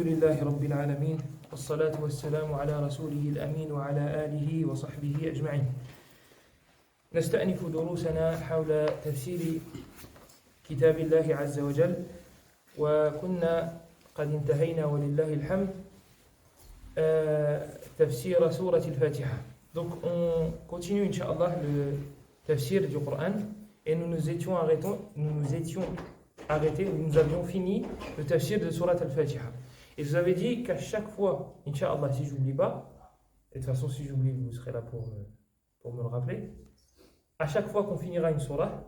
لله رب العالمين والصلاة والسلام على رسوله الأمين وعلى آله وصحبه أجمعين. نستأنف دروسنا حول تفسير كتاب الله عز وجل، وكنا قد انتهينا ولله الحمد تفسير سورة الفاتحة. Donc on continue Inch'Allah le tafsir du Coran et nous avions fini le tafsir de Surat al-Fatiha. Et je vous avais dit qu'à chaque fois, Inch'Allah, si je n'oublie pas, et de toute façon si j'oublie, vous serez là pour me le rappeler, à chaque fois qu'on finira une surah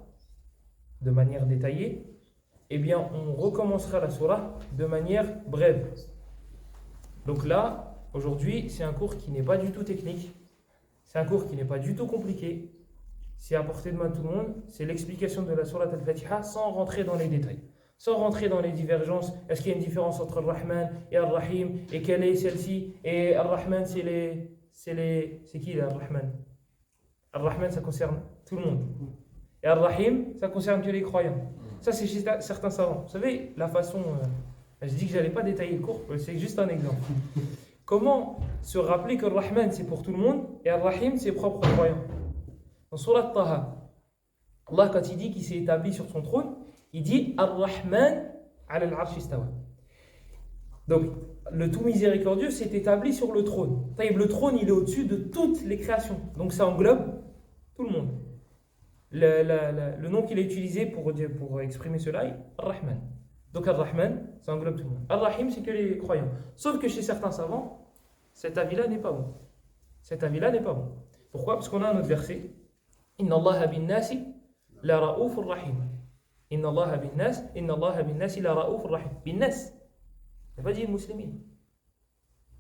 de manière détaillée, eh bien on recommencera la surah de manière brève. Donc là, aujourd'hui, c'est un cours qui n'est pas du tout technique, c'est un cours qui n'est pas du tout compliqué, c'est à portée de main de tout le monde, c'est l'explication de la Surat al-Fatiha sans rentrer dans les détails, sans rentrer dans les divergences. Est-ce qu'il y a une différence entre Ar-Rahman et Ar-Rahim, et quelle est celle-ci? Et Ar-Rahman, c'est qui Ar-Rahman? Ar-Rahman, ça concerne tout le monde. Et Ar-Rahim, ça concerne que les croyants. Ça, c'est chez certains savants. Vous savez, la façon... je dis que je n'allais pas détailler le cours, c'est juste un exemple. Comment se rappeler que Ar-Rahman, c'est pour tout le monde, et Ar-Rahim, c'est propre aux croyants? Dans Surat Taha, Allah, quand il dit qu'il s'est établi sur son trône, il dit Ar-Rahman ala al-Arsh istawa. Donc, le tout miséricordieux s'est établi sur le trône. Le trône, il est au-dessus de toutes les créations. Donc, ça englobe tout le monde. Le nom qu'il a utilisé pour exprimer cela est Ar-Rahman. Donc, Ar-Rahman, ça englobe tout le monde. Ar-Rahim, c'est que les croyants. Sauf que chez certains savants, cet avis-là n'est pas bon. Cet avis-là n'est pas bon. Pourquoi? Parce qu'on a un autre verset. Inna Allaha bin nasi la ra'ufur rahim. Inna Allaha bin nasi la ra'ufur rahim. Bin nas. Il n'a pas dit les musulmans.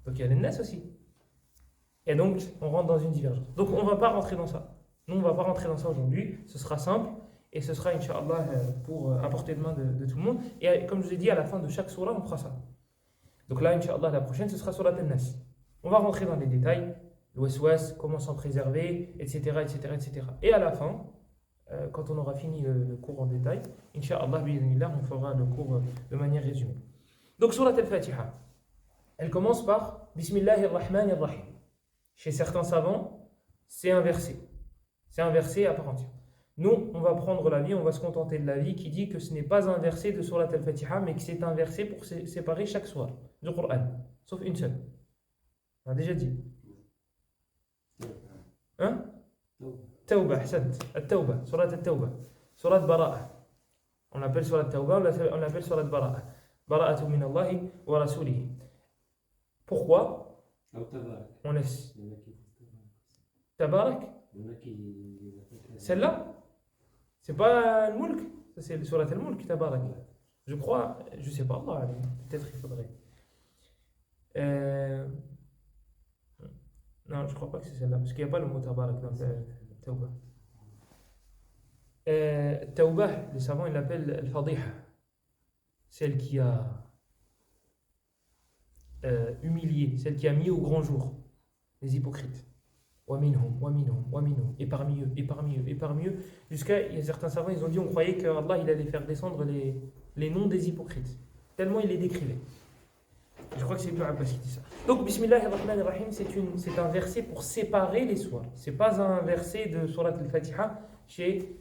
Donc il y a les nas aussi. Et donc on rentre dans une divergence. Donc on ne va pas rentrer dans ça. Nous on ne va pas rentrer dans ça aujourd'hui. Ce sera simple et ce sera Inch'Allah pour apporter de main de tout le monde. Et comme je vous ai dit, à la fin de chaque surah, on fera ça. Donc là, Inch'Allah, la prochaine, ce sera Surat al-Nas. On va rentrer dans les détails. L'ouest-ouest, comment s'en préserver, etc., etc., etc. Et à la fin, quand on aura fini le cours en détail, Inch'Allah, on fera le cours de manière résumée. Donc, Surat al-Fatiha, elle commence par Bismillahir-Rahmanir-Rahim. Chez certains savants, c'est un verset. C'est un verset à part entière. Nous, on va prendre l'avis, on va se contenter de l'avis qui dit que ce n'est pas un verset de Surat al-Fatiha, mais que c'est un verset pour séparer chaque soir du Coran, sauf une seule. On a déjà dit. Hein? Tawbah, Hassad. At-Tawbah, Surat al-Tawbah. Surat Bara'a. On l'appelle Surat al-Tawbah, on l'appelle Surat Bara'a. Bara'atu min Allahi wa Rasulihi. Pourquoi? On laisse. Tabarak? Celle-là? C'est pas al-Mulk? C'est le Surat al-Mulk, Tabarak. Je crois, je sais pas, Allah, peut-être il faudrait. Non, je ne crois pas que c'est celle-là, parce qu'il n'y a pas le mot tabarak dans Tawbah. Tawbah, les savants, ils l'appellent al-Fadiha, celle qui a humilié, celle qui a mis au grand jour les hypocrites. Wa minhum, et parmi eux, jusqu'à, il y a certains savants, ils ont dit, on croyait qu'Allah, il allait faire descendre les noms des hypocrites, tellement il les décrivait. Je crois que c'est Ibn Abbas qui dit ça. Donc, Bismillahir-Rahmanir-Rahim, c'est un verset pour séparer les soirs. Ce n'est pas un verset de Surat al-Fatiha chez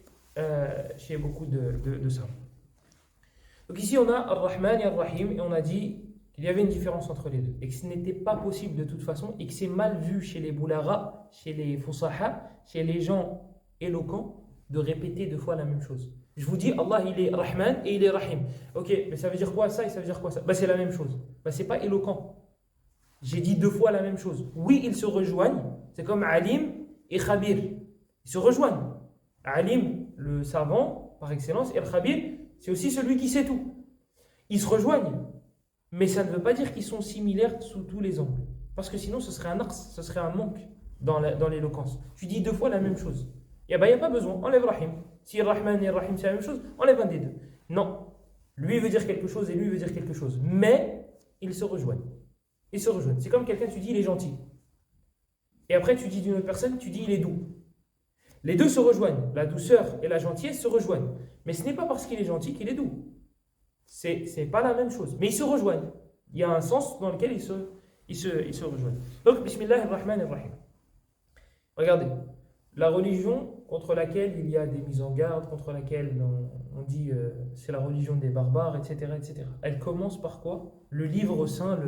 beaucoup de savants. Donc ici, on a Ar-Rahman et Ar-Rahim, et on a dit qu'il y avait une différence entre les deux, et que ce n'était pas possible de toute façon, et que c'est mal vu chez les Boulara, chez les Fusaha, chez les gens éloquents, de répéter deux fois la même chose. Je vous dis, Allah, il est Rahman et il est Rahim. Ok, mais ça veut dire quoi ça et ça veut dire quoi ça? C'est la même chose. C'est pas éloquent. J'ai dit deux fois la même chose. Oui, ils se rejoignent. C'est comme Alim et Khabir. Ils se rejoignent. Alim, le savant par excellence, et Khabir, c'est aussi celui qui sait tout. Ils se rejoignent. Mais ça ne veut pas dire qu'ils sont similaires sous tous les angles. Parce que sinon, ce serait un naqs, ce serait un manque dans l'éloquence. Tu dis deux fois la même chose. Il n'y a pas besoin. Enlève Rahim. Si Rahman et Rahim c'est la même chose, enlève un des deux. Non. Lui veut dire quelque chose et lui veut dire quelque chose. Mais ils se rejoignent. Ils se rejoignent. C'est comme quelqu'un, tu dis il est gentil. Et après tu dis d'une autre personne, tu dis il est doux. Les deux se rejoignent. La douceur et la gentillesse se rejoignent. Mais ce n'est pas parce qu'il est gentil qu'il est doux. C'est pas la même chose. Mais ils se rejoignent. Il y a un sens dans lequel ils se rejoignent. Donc, Bismillah ar-Rahman ar-Rahim. Regardez, la religion contre laquelle il y a des mises en garde, contre laquelle on dit c'est la religion des barbares, etc., etc. Elle commence par quoi? Le livre saint,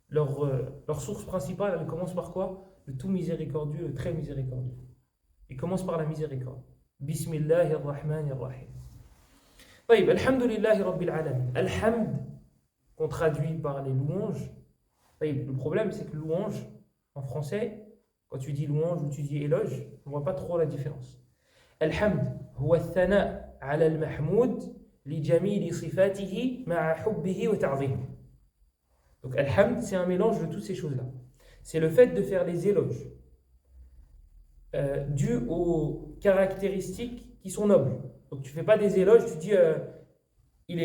leur source principale, elle commence par quoi? Le tout miséricordieux, le très miséricordieux. Il commence par la miséricorde. Bismillah ar-Rahman ar-Rahim. طيب, alhamdulillahi rabbil alamin. Alhamd, qu'on traduit par les louanges. طيب, le problème, c'est que louange, en français, quand tu dis louange ou tu dis éloge, on ne voit pas trop la différence. Alhamd, huwa al-thana ala al-mahmoud li jamili sifatihi ma'a hubbihi wa ta'zim. Donc, alhamd, c'est un mélange de toutes ces choses-là. C'est le fait de faire les éloges dus aux caractéristiques qui sont nobles. Donc, tu ne fais pas des éloges, tu dis il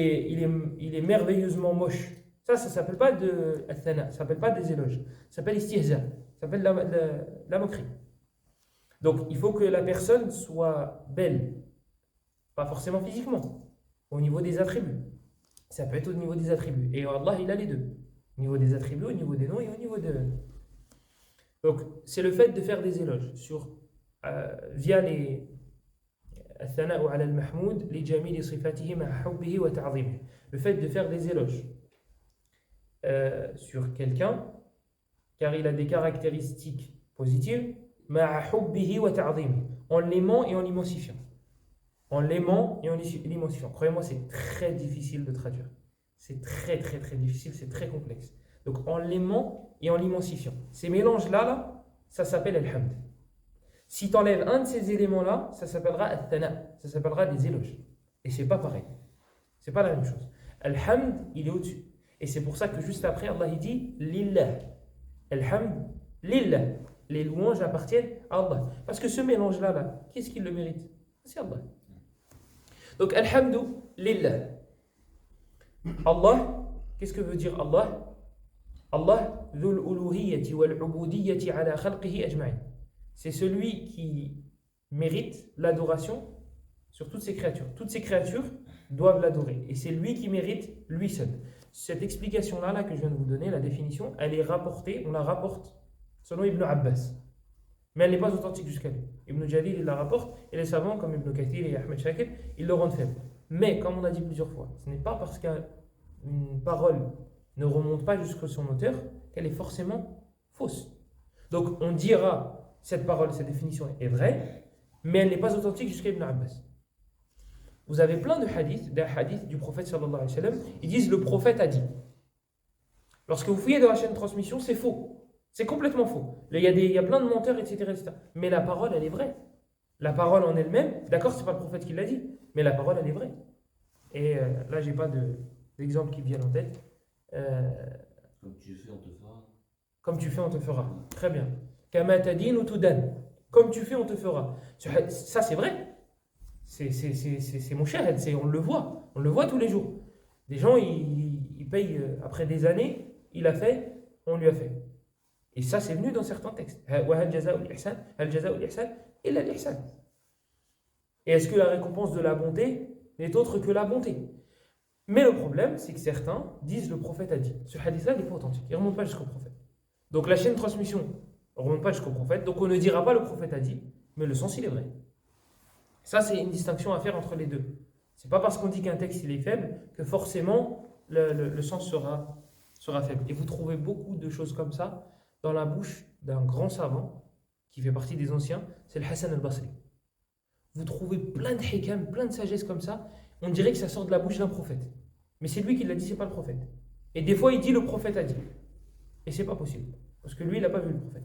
est merveilleusement moche. Ça ne s'appelle pas al-thana, ça ne s'appelle pas des éloges. Ça s'appelle istihza, ça s'appelle la moquerie. Donc, il faut que la personne soit belle, pas forcément physiquement, au niveau des attributs. Ça peut être au niveau des attributs. Et Allah, il a les deux. Au niveau des attributs, au niveau des noms et au niveau de... Donc, c'est le fait de faire des éloges via les... الثناء على المحمود لجميل صفاته مع حبه وتعظيمه. Le fait de faire des éloges sur quelqu'un car il a des caractéristiques positives مع حبه وتعظيمه, en l'aimant et en l'immensifiant. En l'aimant et en l'immensifiant. Croyez-moi, c'est très difficile de traduire. C'est très très très difficile, c'est très complexe. Donc en l'aimant et en l'immensifiant. Ces mélanges-là, ça s'appelle al-hamd. Si tu enlèves un de ces éléments-là, ça s'appellera al-thana, ça s'appellera des éloges. Et c'est pas pareil. C'est pas la même chose. Al-hamd, il est au-dessus. Et c'est pour ça que juste après, Allah il dit lillah. Al-hamd, lillah. Les louanges appartiennent à Allah. Parce que ce mélange-là, qui est-ce qui le mérite? C'est Allah. Donc, alhamdu lillah. Allah, qu'est-ce que veut dire Allah? Allah, dhul uluhiyyati wal ubudiyyati ala khalqihi ajma'in. C'est celui qui mérite l'adoration sur toutes ces créatures. Toutes ces créatures doivent l'adorer. Et c'est lui qui mérite, lui seul. Cette explication-là que je viens de vous donner, la définition, elle est rapportée, on la rapporte selon Ibn Abbas. Mais elle n'est pas authentique jusqu'à lui. Ibn Jalil, il la rapporte, et les savants comme Ibn Kathir et Ahmed Shakir, ils le rendent faible. Mais, comme on a dit plusieurs fois, ce n'est pas parce qu'une parole ne remonte pas jusqu'à son auteur qu'elle est forcément fausse. Donc, on dira cette parole, cette définition est vraie, mais elle n'est pas authentique jusqu'à Ibn Abbas. Vous avez plein de hadiths, des hadiths du prophète sallallahu alayhi wa sallam, ils disent le prophète a dit. Lorsque vous fouillez dans la chaîne de transmission, c'est faux. C'est complètement faux. Il y a plein de menteurs, etc., etc. Mais la parole, elle est vraie. La parole en elle-même, d'accord, c'est pas le prophète qui l'a dit, mais la parole, elle est vraie. Et là, j'ai pas d'exemple qui me viennent en tête. Comme tu fais, on te fera. Comme tu fais, on te fera. Très bien. Kama tadin ou tudan. Comme tu fais, on te fera. Ça, c'est vrai. C'est mon shahad, on le voit. On le voit tous les jours. Des gens, ils payent après des années, il a fait, on lui a fait. Et ça, c'est venu dans certains textes. Et est-ce que la récompense de la bonté n'est autre que la bonté? Mais le problème, c'est que certains disent le prophète a dit. Ce hadith-là, il n'est pas authentique. Il ne remonte pas jusqu'au prophète. Donc la chaîne de transmission ne remonte pas jusqu'au prophète. Donc on ne dira pas le prophète a dit, mais le sens, il est vrai. Ça, c'est une distinction à faire entre les deux. Ce n'est pas parce qu'on dit qu'un texte il est faible que forcément le sens sera faible. Et vous trouvez beaucoup de choses comme ça dans la bouche d'un grand savant qui fait partie des anciens, c'est le Hassan al-Basri. Vous trouvez plein de hikam, plein de sagesse comme ça, on dirait que ça sort de la bouche d'un prophète. Mais c'est lui qui l'a dit, c'est pas le prophète. Et des fois, il dit le prophète a dit. Et c'est pas possible. Parce que lui, il n'a pas vu le prophète.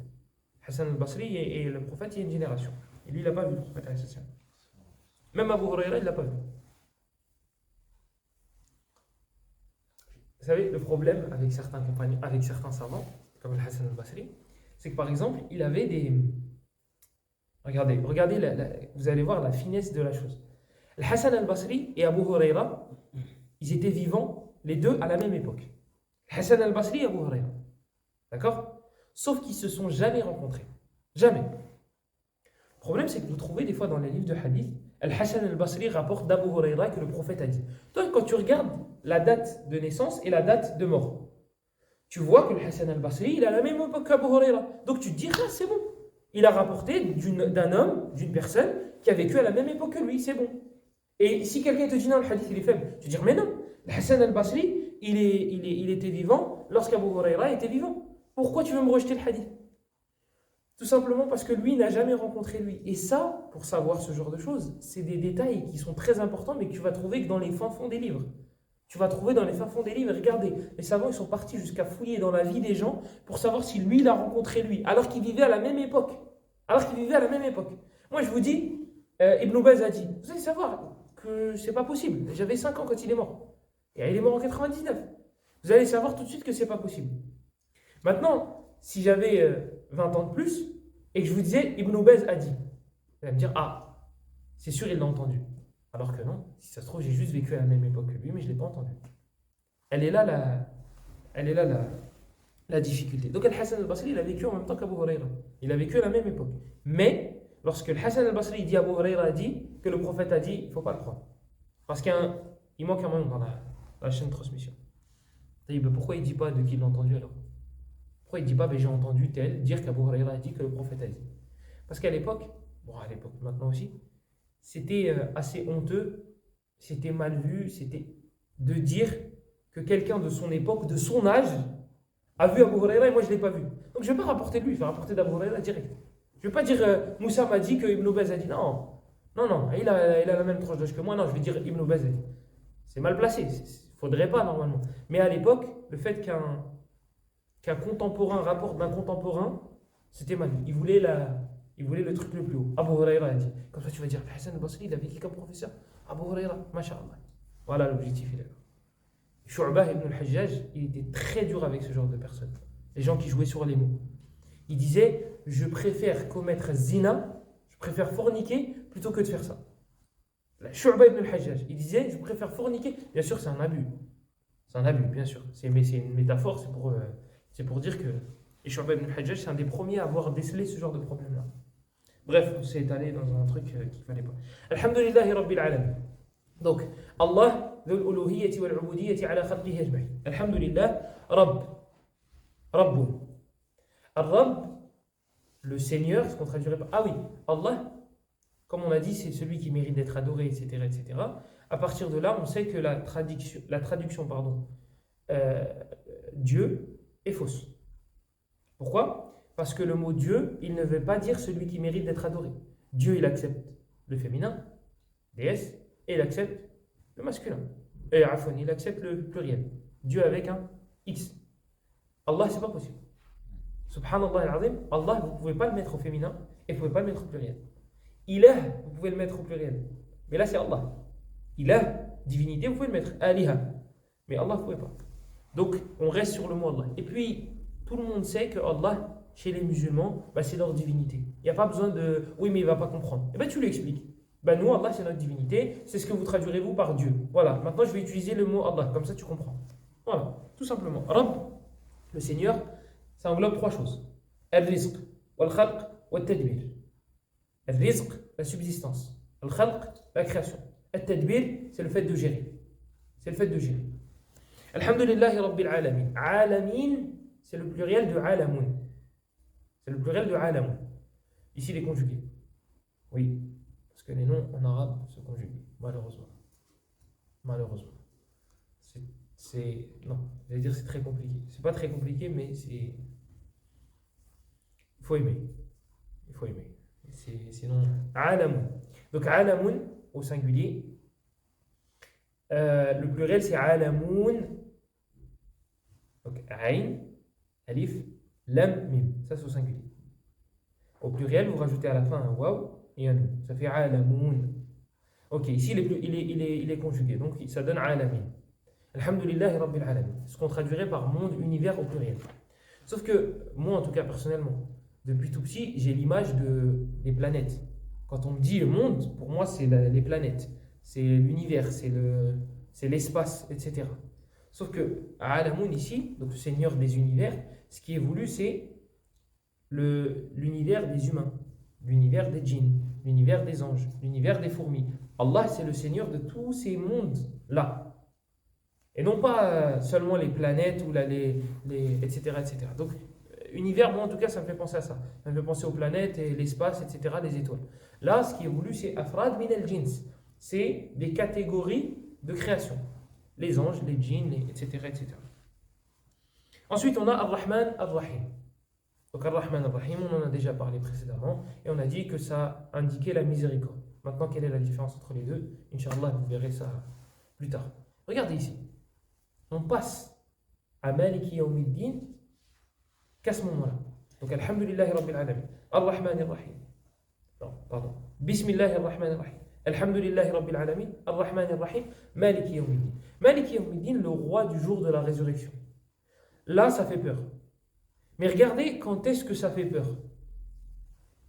Hassan al-Basri et le prophète, il y a une génération. Et lui, il n'a pas vu le prophète. Même Abu Huraira, il ne l'a pas vu. Vous savez, le problème avec certains compagnons, avec certains savants, comme le Hassan al-Basri, c'est que par exemple, il avait des... Regardez, vous allez voir la finesse de la chose. Le Hassan al-Basri et Abu Huraira, ils étaient vivants, les deux, à la même époque. Le Hassan al-Basri et Abu Huraira. D'accord? Sauf qu'ils ne se sont jamais rencontrés. Jamais. Le problème, c'est que vous trouvez des fois dans les livres de hadith, Al-Hassan al-Basri rapporte d'Abu Huraira que le prophète a dit. Toi, quand tu regardes la date de naissance et la date de mort, tu vois que le Hassan al-Basri, il a la même époque qu'Abu Huraira. Donc tu te dis, ah, c'est bon. Il a rapporté d'un homme, d'une personne qui a vécu à la même époque que lui, c'est bon. Et si quelqu'un te dit non, le hadith il est faible, tu vas dire, mais non, le Hassan al-Basri, il était vivant lorsqu'Abu Huraira était vivant. Pourquoi tu veux me rejeter le hadith? Tout simplement parce que lui n'a jamais rencontré lui. Et ça, pour savoir ce genre de choses, c'est des détails qui sont très importants, mais que tu vas trouver que dans les fins fonds des livres. Tu vas trouver dans les fins fonds des livres, regardez, les savants ils sont partis jusqu'à fouiller dans la vie des gens pour savoir si lui il a rencontré lui, alors qu'il vivait à la même époque. Moi je vous dis, Ibn Baz a dit, vous allez savoir que c'est pas possible. J'avais 5 ans quand il est mort. Et il est mort en 99. Vous allez savoir tout de suite que c'est pas possible. Maintenant, si j'avais 20 ans de plus et que je vous disais Ibn Baz a dit, vous allez me dire, ah, c'est sûr il l'a entendu. Alors que non, si ça se trouve, j'ai juste vécu à la même époque que lui, mais je ne l'ai pas entendu. Elle est là la difficulté. Donc Al-Hassan al-Basri, il a vécu en même temps qu'Abu Huraira. Il a vécu à la même époque. Mais, lorsque Al-Hassan al-Basri dit Abu Huraira a dit, que le prophète a dit, il ne faut pas le croire. Parce qu'il manque un moment dans la chaîne de transmission. Pourquoi il ne dit pas de qui il l'a entendu alors? Pourquoi il ne dit pas, j'ai entendu tel dire qu'Abu Huraira a dit que le prophète a dit? Parce qu'à l'époque, à l'époque maintenant aussi, c'était assez honteux, c'était mal vu, c'était de dire que quelqu'un de son époque, de son âge, a vu Abu Huraira et moi je ne l'ai pas vu. Donc je ne vais pas rapporter de lui, je vais rapporter d'Abu Huraira direct. Je ne vais pas dire Moussa m'a dit que Ibn Baz a dit. Non, il a la même tranche d'âge que moi. Non, je vais dire Ibn Baz a dit. C'est mal placé, il ne faudrait pas normalement. Mais à l'époque, le fait qu'un contemporain rapporte d'un contemporain, c'était mal vu. Il voulait le truc le plus haut. Abu Huraira a dit. Comme ça, tu vas dire, Hassan al-Basri, il a vécu comme professeur. Abu Huraira, masha'Allah. Voilà l'objectif, il est là. Shu'bah ibn al-Hajjaj, il était très dur avec ce genre de personnes. Les gens qui jouaient sur les mots. Il disait, je préfère commettre zina, je préfère forniquer plutôt que de faire ça. Shu'bah ibn al-Hajjaj, il disait, je préfère forniquer. Bien sûr, c'est un abus. C'est un abus, bien sûr. Mais c'est une métaphore, c'est pour dire que Shu'bah ibn al-Hajjaj, c'est un des premiers à avoir décelé ce genre de problème-là. Bref, on s'est étalé dans un truc qu'il ne fallait pas. Alhamdulillahi Rabbil Alamin. Donc, Allah, ذو الألوهية والعبودية على خلقه أجمعين. Alhamdulillah, Rabbun. Rabb, le Seigneur, ce qu'on traduirait par. Ah oui, Allah, comme on a dit, c'est celui qui mérite d'être adoré, etc., etc. À partir de là, on sait que la traduction, Dieu, est fausse. Pourquoi? Parce que le mot Dieu, il ne veut pas dire celui qui mérite d'être adoré. Dieu, il accepte le féminin, déesse, et il accepte le masculin. Et il accepte le pluriel. Dieu avec un X. Allah, c'est pas possible. Subhanallah al-Azim, Allah, vous ne pouvez pas le mettre au féminin et vous ne pouvez pas le mettre au pluriel. Ilah, vous pouvez le mettre au pluriel. Mais là, c'est Allah. Ilah, divinité, vous pouvez le mettre. Aliha. Mais Allah, vous ne pouvez pas. Donc, on reste sur le mot Allah. Et puis, tout le monde sait que Allah, chez les musulmans, c'est leur divinité. Il n'y a pas besoin de oui, mais il ne va pas comprendre. Et bien, tu lui expliques. Nous, Allah, c'est notre divinité. C'est ce que vous traduirez vous par Dieu. Voilà. Maintenant, je vais utiliser le mot Allah. Comme ça, tu comprends. Voilà. Tout simplement. Rabb, le Seigneur, ça englobe 3 choses. Al-rizq, wal-khalq, wal-tadbir. Al-rizq, la subsistance. Al-khalq, la création. Al-tadbir, c'est le fait de gérer. Alhamdulillahi Rabbil Alamin. Alamin, c'est le pluriel de alamun. Ici, il est conjugué. Oui, parce que les noms en arabe se conjuguent, malheureusement. Non, j'allais dire c'est très compliqué. C'est pas très compliqué, mais il faut aimer. Sinon, alamun. Donc, alamun, au singulier. Le pluriel, c'est alamun. Donc, ayn, alif, lam, mim. Ça, c'est au singulier. Au pluriel, vous rajoutez à la fin un waw et un nun. Ça fait alamun. Ok, ici, il est conjugué. Donc, ça donne alamin. Alhamdulillahi Rabbil Alamin. Ce qu'on traduirait par monde, univers au pluriel. Sauf que, moi, en tout cas, personnellement, depuis tout petit, j'ai l'image des planètes. Quand on me dit le monde, pour moi, c'est les planètes. C'est l'univers, c'est l'espace, etc. Sauf que, à Alamoun ici, donc le Seigneur des univers, ce qui est voulu, c'est l'univers des humains, l'univers des djinns, l'univers des anges, l'univers des fourmis. Allah, c'est le Seigneur de tous ces mondes-là. Et non pas seulement les planètes ou là, etc., etc. Donc, univers, moi en tout cas, ça me fait penser à ça. Ça me fait penser aux planètes et l'espace, etc., les étoiles. Là, ce qui est voulu, c'est afrad min al-jins. C'est des catégories de création. Les anges, les djinns, etc., etc. Ensuite, on a Ar-Rahman, Ar-Rahim. Donc, Ar-Rahman, Ar-Rahim, on en a déjà parlé précédemment. Et on a dit que ça indiquait la miséricorde. Maintenant, quelle est la différence entre les deux? Inch'Allah, vous verrez ça plus tard. Regardez ici. On passe à Maliki Yawmiddin qu'à ce moment-là. Donc, Alhamdulillahi Rabbil Alamin. Ar-Rahman, Ar-Rahim. Non, pardon. Bismillahi Ar-Rahman, Ar-Rahim. Alhamdulillahi Rabbil Alamin. Ar-Rahman, Ar-Rahim. Maliki Yawmiddin. Maliki Yawmiddin, le roi du jour de la résurrection. Là, ça fait peur. Mais regardez quand est-ce que ça fait peur.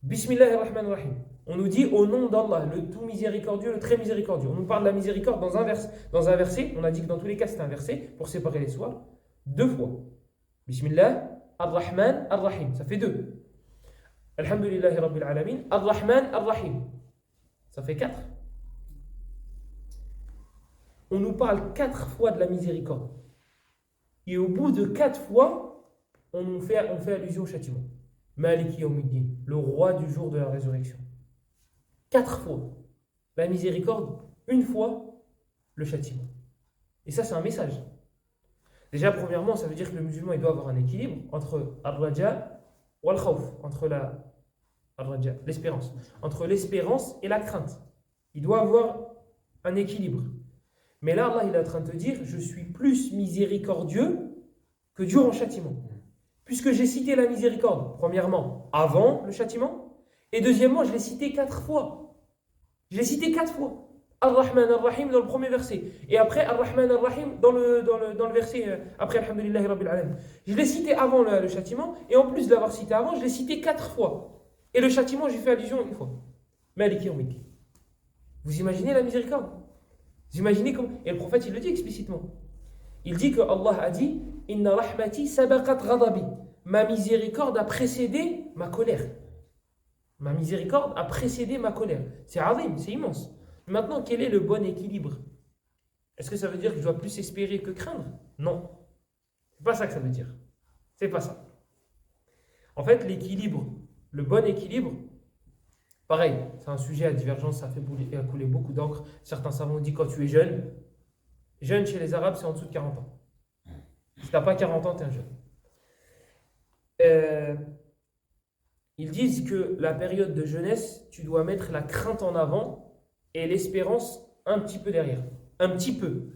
Bismillahir Rahmanir Rahim. On nous dit au nom d'Allah, le tout miséricordieux, le très miséricordieux. On nous parle de la miséricorde dans un verset. On a dit que dans tous les cas, c'est un verset pour séparer les soirs. 2 fois. Bismillah, Ar-Rahman, Ar-Rahim. Ça fait 2. Alhamdulillahi Rabbil Alamin. Ar-Rahman, Ar-Rahim. Ça fait 4. On nous parle 4 fois de la miséricorde. Et au bout de 4 fois, on fait allusion au châtiment. Maliki Yawmiddin, le roi du jour de la résurrection. 4 fois la miséricorde, 1 fois le châtiment. Et ça, c'est un message. Déjà, premièrement, ça veut dire que le musulman il doit avoir un équilibre entre ar-raja ou al-khawf, entre l'espérance, entre l'espérance et la crainte. Il doit avoir un équilibre. Mais là, Allah il est en train de te dire, je suis plus miséricordieux que dur en châtiment. Puisque j'ai cité la miséricorde, premièrement, avant le châtiment, et deuxièmement, je l'ai cité 4 fois. Je l'ai cité 4 fois. Ar-Rahman, Ar-Rahim dans le premier verset. Et après, Ar-Rahman, Ar-Rahim dans le verset après Alhamdulillahi Rabbil Alamin. Je l'ai cité avant le châtiment, et en plus de l'avoir cité avant, je l'ai cité 4 fois. Et le châtiment, j'ai fait allusion 1 fois. Maliki Yawmiddin. Vous imaginez la miséricorde? Vous imaginez comment? Et le prophète, il le dit explicitement. Il dit que Allah a dit Inna rahmati sabaqat ghadabi. Ma miséricorde a précédé ma colère. Ma miséricorde a précédé ma colère. C'est azim, c'est immense. Maintenant, quel est le bon équilibre? Est-ce que ça veut dire que je dois plus espérer que craindre? Non. C'est pas ça que ça veut dire. C'est pas ça. En fait, l'équilibre, le bon équilibre, pareil, c'est un sujet à divergence, ça fait couler beaucoup d'encre. Certains savants disent quand tu es jeune, jeune chez les Arabes, c'est en dessous de 40 ans. Si tu n'as pas 40 ans, tu es un jeune. Ils disent que la période de jeunesse, tu dois mettre la crainte en avant et l'espérance un petit peu derrière. Un petit peu.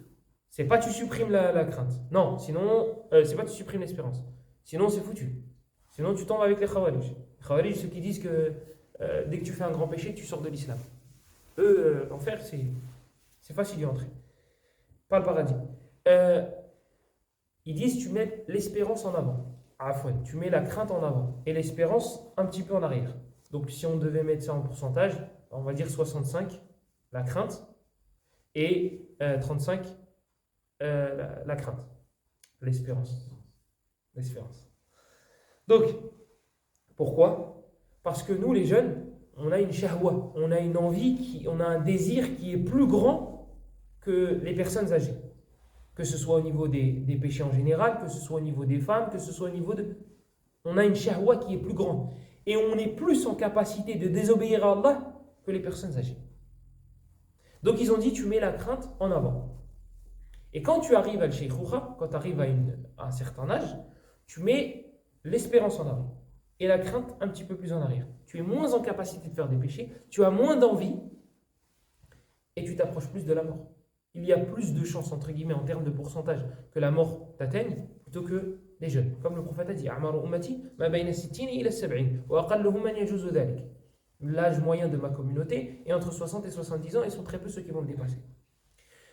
C'est pas tu supprimes la crainte. Non, sinon, c'est pas tu supprimes l'espérance. Sinon, c'est foutu. Sinon, tu tombes avec les Khawarij. Les Khawarij, ceux qui disent que dès que tu fais un grand péché, tu sors de l'islam. Eux, l'enfer, c'est facile d'y entrer. Pas le paradis. Ils disent tu mets l'espérance en avant. Afouane, tu mets la crainte en avant et l'espérance un petit peu en arrière. Donc si on devait mettre ça en pourcentage, on va dire 65 la crainte et 35 la crainte, l'espérance. Donc pourquoi? Parce que nous les jeunes, on a une shahwa, on a une envie, on a un désir qui est plus grand que les personnes âgées. Que ce soit au niveau des péchés en général, que ce soit au niveau des femmes, que ce soit au niveau de... On a une shahwa qui est plus grande. Et on est plus en capacité de désobéir à Allah que les personnes âgées. Donc ils ont dit, tu mets la crainte en avant. Et quand tu arrives à al-shaykhoukha, quand tu arrives à un certain âge, tu mets l'espérance en avant. Et la crainte un petit peu plus en arrière. Tu es moins en capacité de faire des péchés, tu as moins d'envie, et tu t'approches plus de la mort. Il y a plus de chances, entre guillemets, en termes de pourcentage, que la mort t'atteigne, plutôt que les jeunes. Comme le prophète a dit, l'âge moyen de ma communauté est entre 60 et 70 ans, et sont très peu ceux qui vont le dépasser.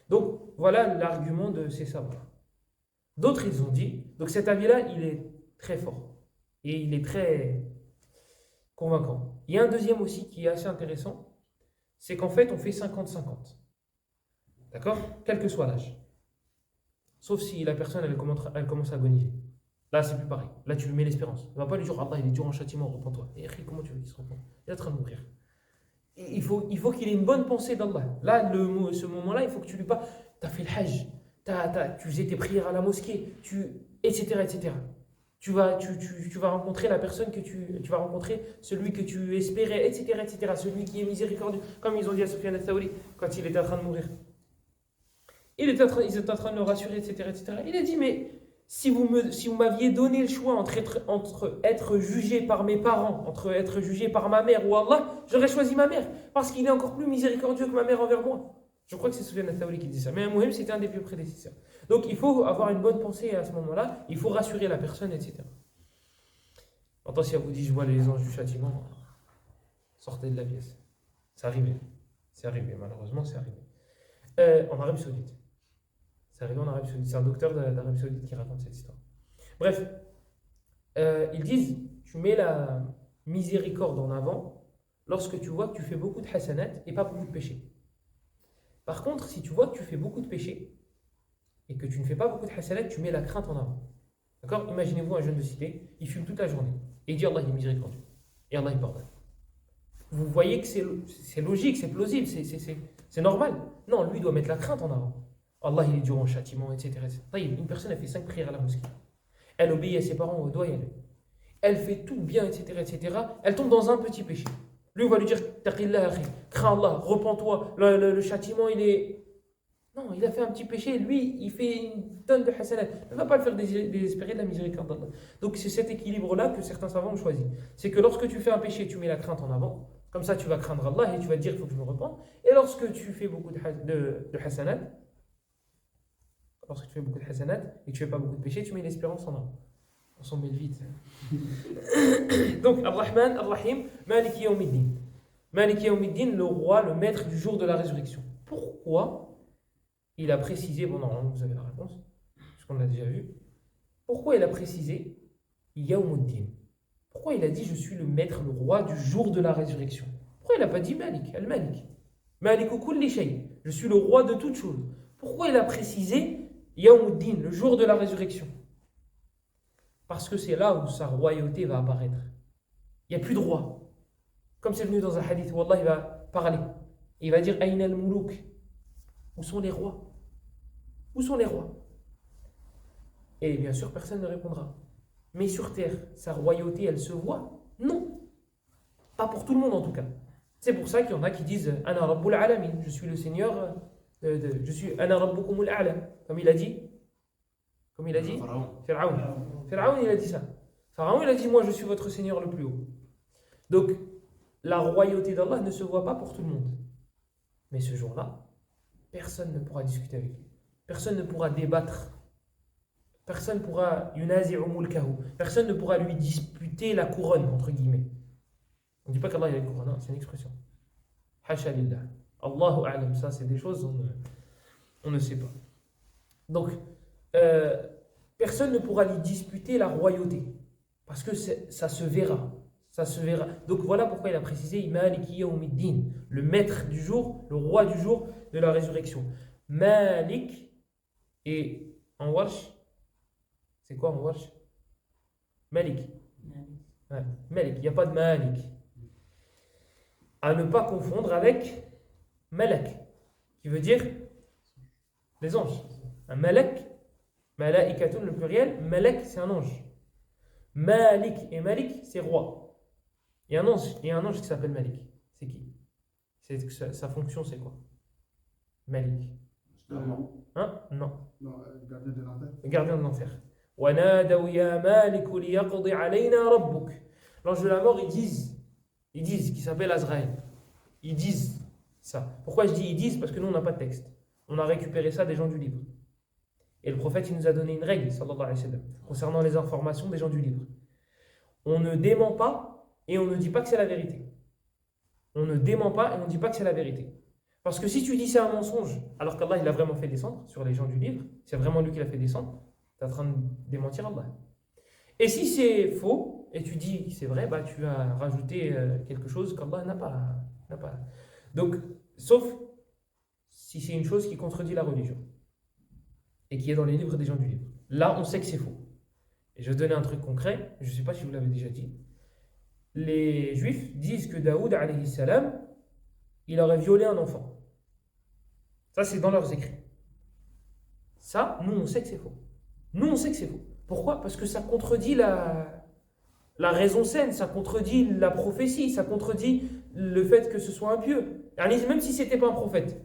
Donc, voilà l'argument de ces savoirs. D'autres, ils ont dit, donc cet avis-là, il est très fort, et il est très convaincant. Il y a un deuxième aussi qui est assez intéressant, c'est qu'en fait, on fait 50-50. D'accord? Quel que soit l'âge. Sauf si la personne elle commence à agoniser. Là, c'est plus pareil. Là, tu lui mets l'espérance. Il ne va pas lui dire Allah, il est dur en châtiment, repens-toi. Et comment tu veux qu'il se repente? Il est en train de mourir. Il faut qu'il ait une bonne pensée d'Allah. Là, ce moment-là, il faut que tu lui parles. Tu as fait le hajj, tu faisais tes prières à la mosquée, etc., etc. Tu vas rencontrer la personne tu vas rencontrer celui que tu espérais, etc., etc., celui qui est miséricordieux, comme ils ont dit à Sufyan al-Thawri quand il était en train de mourir. Ils étaient en train de le rassurer, etc., etc. Il a dit, mais si vous m'aviez donné le choix entre être jugé par mes parents, entre être jugé par ma mère ou Allah, j'aurais choisi ma mère, parce qu'il est encore plus miséricordieux que ma mère envers moi. Je crois que c'est Sufyan al-Thawri qui dit ça. Mais Mouhem, c'était un des plus prédécesseurs. Donc il faut avoir une bonne pensée à ce moment-là, il faut rassurer la personne, etc. Maintenant, si elle vous dit, je vois les anges du châtiment, sortez de la pièce. C'est arrivé, malheureusement, c'est arrivé. En Arabie Saoudite. C'est arrivé en Arabie Saoudite. C'est un docteur d'Arabie Saoudite qui raconte cette histoire. Bref, ils disent, tu mets la miséricorde en avant lorsque tu vois que tu fais beaucoup de hasanat et pas beaucoup de péchés. Par contre, si tu vois que tu fais beaucoup de péchés et que tu ne fais pas beaucoup de hasanat, tu mets la crainte en avant. D'accord? Imaginez-vous un jeune de cité, il fume toute la journée et il dit Allah il est miséricordieux et Allah il pardonne. Vous voyez que c'est logique, c'est plausible, c'est normal. Non, lui doit mettre la crainte en avant. Allah il est dur en châtiment, etc., etc. Une personne, elle fait 5 prières à la mosquée. Elle obéit à ses parents, elle doit y aller. Elle fait tout bien, etc., etc. Elle tombe dans un petit péché. Lui, on va lui dire, taqillah, crains Allah, repens-toi. Le châtiment, il est... Non, il a fait un petit péché. Lui, il fait une tonne de hasanat. Il ne va pas le faire désespérer de la miséricorde d'Allah. Donc, c'est cet équilibre-là que certains savants ont choisi. C'est que lorsque tu fais un péché, tu mets la crainte en avant. Comme ça, tu vas craindre Allah et tu vas te dire, il faut que je me repente. Et lorsque tu fais beaucoup de hasanat, lorsque tu fais beaucoup de hasanat et que tu ne fais pas beaucoup de péché, tu mets l'espérance en avant. On s'en mêle vite. Donc, Ar-Rahman, Ar-Rahim, Maliki Yawmiddin. Maliki Yawmiddin, le roi, le maître du jour de la résurrection. Pourquoi il a précisé, bon, normalement vous avez la réponse, puisqu'on l'a déjà vu. Pourquoi il a précisé Yawmuddin? Pourquoi il a dit je suis le maître, le roi du jour de la résurrection? Pourquoi il n'a pas dit Malik, Al-Malik? Malik kulli shay, je suis le roi de toutes choses. Pourquoi il a précisé Yawmuddin, le jour de la résurrection? Parce que c'est là où sa royauté va apparaître. Il n'y a plus de roi. Comme c'est venu dans un hadith où Allah il va parler. Il va dire Aïna al-Muluk. Où sont les rois? Où sont les rois? Et bien sûr, personne ne répondra. Mais sur terre, sa royauté, elle se voit? Non. Pas pour tout le monde en tout cas. C'est pour ça qu'il y en a qui disent Ana Rabbul Alamin. Je suis le Seigneur. Je suis Ana Rabbukumul A'la. Comme il a dit. Pharaon, il a dit ça. Pharaon, il a dit moi je suis votre Seigneur le plus haut. Donc, la royauté d'Allah ne se voit pas pour tout le monde. Mais ce jour-là, personne ne pourra discuter avec lui. Personne ne pourra débattre. Personne ne pourra yunazi'u mulkahu. Personne ne pourra lui disputer la couronne, entre guillemets. On ne dit pas qu'Allah a une couronne, c'est une expression. Hasha lillah. Allahu a'lam. Ça, c'est des choses on ne sait pas. Donc, personne ne pourra lui disputer la royauté. Parce que ça se verra. Ça se verra. Donc voilà pourquoi il a précisé Maliki Yawmiddin, le maître du jour, le roi du jour de la résurrection. Malik, et en Warsh, c'est quoi en Warsh? Malik. Ouais, Malik, il n'y a pas de Malik. À ne pas confondre avec Malak, qui veut dire les anges. Un Malak, Malaikatun le pluriel, Malak c'est un ange. Malik et Malik c'est roi. Il y a un ange qui s'appelle Malik. C'est qui? Sa fonction c'est quoi? Malik. Hein? Non. Gardien de l'enfer. Gardien de l'enfer. وَنَادَوْا يَا مَالِكُ لِيَقْضِ عَلَيْنَا رَبُّكَ. L'ange de la mort, ils disent, qui s'appelle Azraël. Ils disent ça. Pourquoi je dis ils disent? Parce que nous, on n'a pas de texte. On a récupéré ça des gens du livre. Et le prophète, il nous a donné une règle, sallallahu alayhi wa sallam, concernant les informations des gens du livre. On ne dément pas et on ne dit pas que c'est la vérité. On ne dément pas et on ne dit pas que c'est la vérité. Parce que si tu dis c'est un mensonge, alors qu'Allah, il l'a vraiment fait descendre sur les gens du livre, c'est vraiment lui qui l'a fait descendre, tu es en train de démentir Allah. Et si c'est faux, et tu dis que c'est vrai, bah, tu as rajouté quelque chose qu'Allah n'a pas. Donc, sauf si c'est une chose qui contredit la religion et qui est dans les livres des gens du livre. Là, on sait que c'est faux. Et je vais donner un truc concret, je ne sais pas si vous l'avez déjà dit. Les Juifs disent que Daoud, alayhi salam, il aurait violé un enfant. Ça, c'est dans leurs écrits. Ça, nous, on sait que c'est faux. Nous, on sait que c'est faux. Pourquoi? Parce que ça contredit la raison saine, ça contredit la prophétie, ça contredit le fait que ce soit un pieux. Même si ce n'était pas un prophète.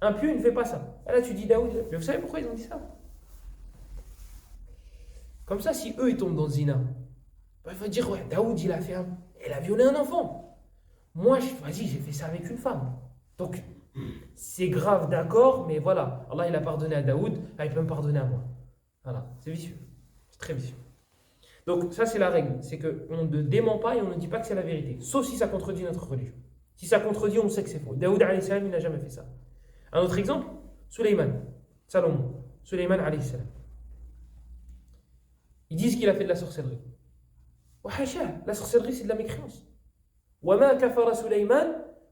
Un pieux, il ne fait pas ça. Et là, tu dis Daoud. Mais vous savez pourquoi ils ont dit ça? Comme ça, si eux, ils tombent dans le zina, il va dire, ouais, Daoud, il a violé un enfant. Moi, vas-y, j'ai fait ça avec une femme. Donc, c'est grave, d'accord, mais voilà. Allah, il a pardonné à Daoud, il peut me pardonner à moi. Voilà, c'est vicieux. C'est très vicieux. Donc, ça, c'est la règle. C'est qu'on ne dément pas et on ne dit pas que c'est la vérité. Sauf si ça contredit notre religion. Si ça contredit, on sait que c'est faux. Daoud, alayhi salam, il n'a jamais fait ça. Un autre exemple, Sulayman, Salomon. Sulayman, alayhi salam. Ils disent qu'il a fait de la sorcellerie. La sorcellerie, c'est de la mécréance. وَمَا كَفَرَ سُلَيْمَانَ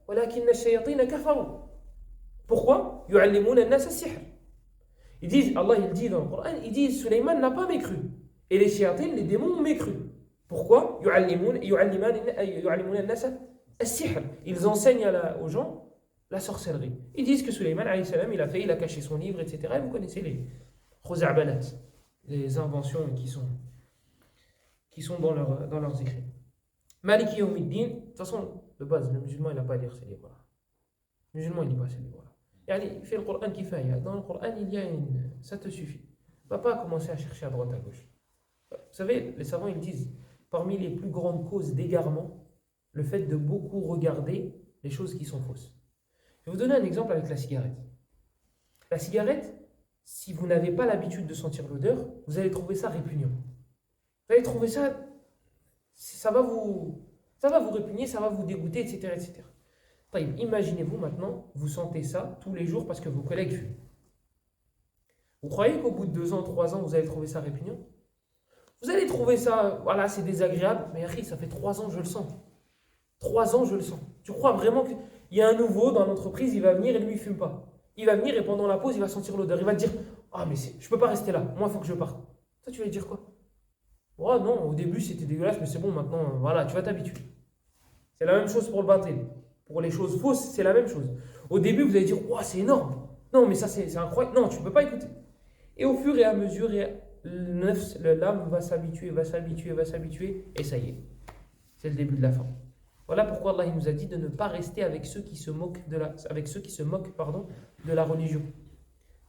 وَلَكِنَّ الشَّيَاطِينَ كَفَرُوا. Pourquoi? يُعَلِّمُونَ النَّاسَ السِّحْرَ. Ils disent, Allah il dit dans le Coran, il dit Sulayman n'a pas mécru. Et les shayatines, les démons ont mécru. Pourquoi? يُعَلِّمُونَ النَّاسَ السِّحْرَ. Ils enseignent aux gens la sorcellerie. Ils disent que Sulayman, alayhi salam, il a caché son livre, etc. Et vous connaissez les khuza'balat, les inventions qui sont dans leurs écrits. Maliki Yawmiddin, de toute façon, de base, le musulman, il n'a pas à lire ces livres-là. Le musulman, il lit pas ces livres-là. Il fait le Coran kifaya. Dans le Coran, il y a ça te suffit. Ne va pas commencer à chercher à droite, à gauche. Vous savez, les savants, ils disent, parmi les plus grandes causes d'égarement, le fait de beaucoup regarder les choses qui sont fausses. Je vais vous donner un exemple avec la cigarette. La cigarette, si vous n'avez pas l'habitude de sentir l'odeur, vous allez trouver ça répugnant. Vous allez trouver ça va vous répugner, ça va vous dégoûter, etc. etc. Imaginez-vous maintenant, vous sentez ça tous les jours parce que vos collègues fument. Vous croyez qu'au bout de 2 ans, 3 ans, vous allez trouver ça répugnant? Vous allez trouver ça, voilà, c'est désagréable, mais Harry, ça fait 3 ans, je le sens. 3 ans, je le sens. Tu crois vraiment qu'il y a un nouveau dans l'entreprise, il va venir et lui, il ne fume pas. Il va venir et pendant la pause, il va sentir l'odeur. Il va te dire, ah, mais je ne peux pas rester là, moi, il faut que je parte. Toi, tu vas lui dire quoi? Oh non, au début, c'était dégueulasse, mais c'est bon, maintenant, voilà, tu vas t'habituer. C'est la même chose pour le batil. Pour les choses fausses, c'est la même chose. Au début, vous allez dire, oh, c'est énorme. Non, mais ça, c'est incroyable. Non, tu ne peux pas écouter. Et au fur et à mesure, l'âme va s'habituer, et ça y est. C'est le début de la fin. Voilà pourquoi Allah nous a dit de ne pas rester avec ceux qui se moquent de la religion.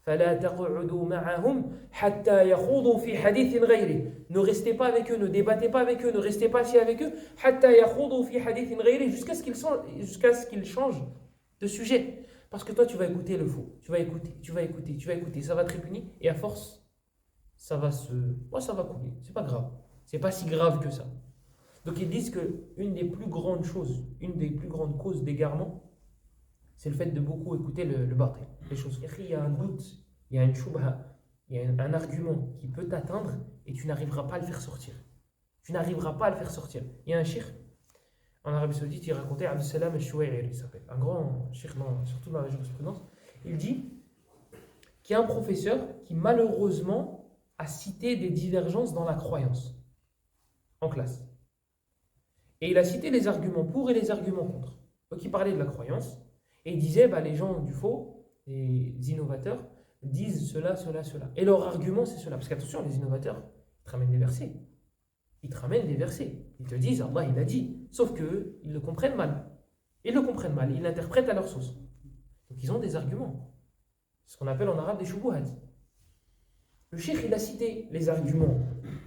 فَلَا تَقْعُدُوا مَعَهُمْ حَتَّى يَخُوضُوا فِي حَدِيثٍ غَيْرِهِ. Ne restez pas avec eux, ne débattez pas avec eux, ne restez pas assis avec eux. حَتَّى يَخُوضُوا فِي حَدِيثٍ غَيْرِهِ. Jusqu'à ce qu'ils changent de sujet. Parce que toi, tu vas écouter le faux. Tu vas écouter. Ça va te répugner. Et à force, ça va couler. C'est pas grave. C'est pas si grave que ça. Donc ils disent qu'une des plus grandes choses, une des plus grandes causes d'égarement, c'est le fait de beaucoup écouter le batil, les choses. Il y a un doute, il y a une shubha, il y a un argument qui peut t'atteindre et tu n'arriveras pas à le faire sortir. Il y a un cheikh en Arabie Saoudite, il racontait, Abdus Salam al-Shuwayri, il s'appelle, un grand cheikh, surtout dans la jurisprudence. Il dit qu'il y a un professeur qui malheureusement a cité des divergences dans la croyance en classe. Et il a cité les arguments pour et les arguments contre. Donc il parlait de la croyance. Et il disait, les gens du faux, les innovateurs, disent cela. Et leur argument, c'est cela. Parce qu'attention, les innovateurs, ils te ramènent des versets. Ils te disent, Allah, il a dit. Sauf qu'eux, ils le comprennent mal. Ils l'interprètent à leur sauce. Donc ils ont des arguments. C'est ce qu'on appelle en arabe des shubuhat. Le cheikh, il a cité les arguments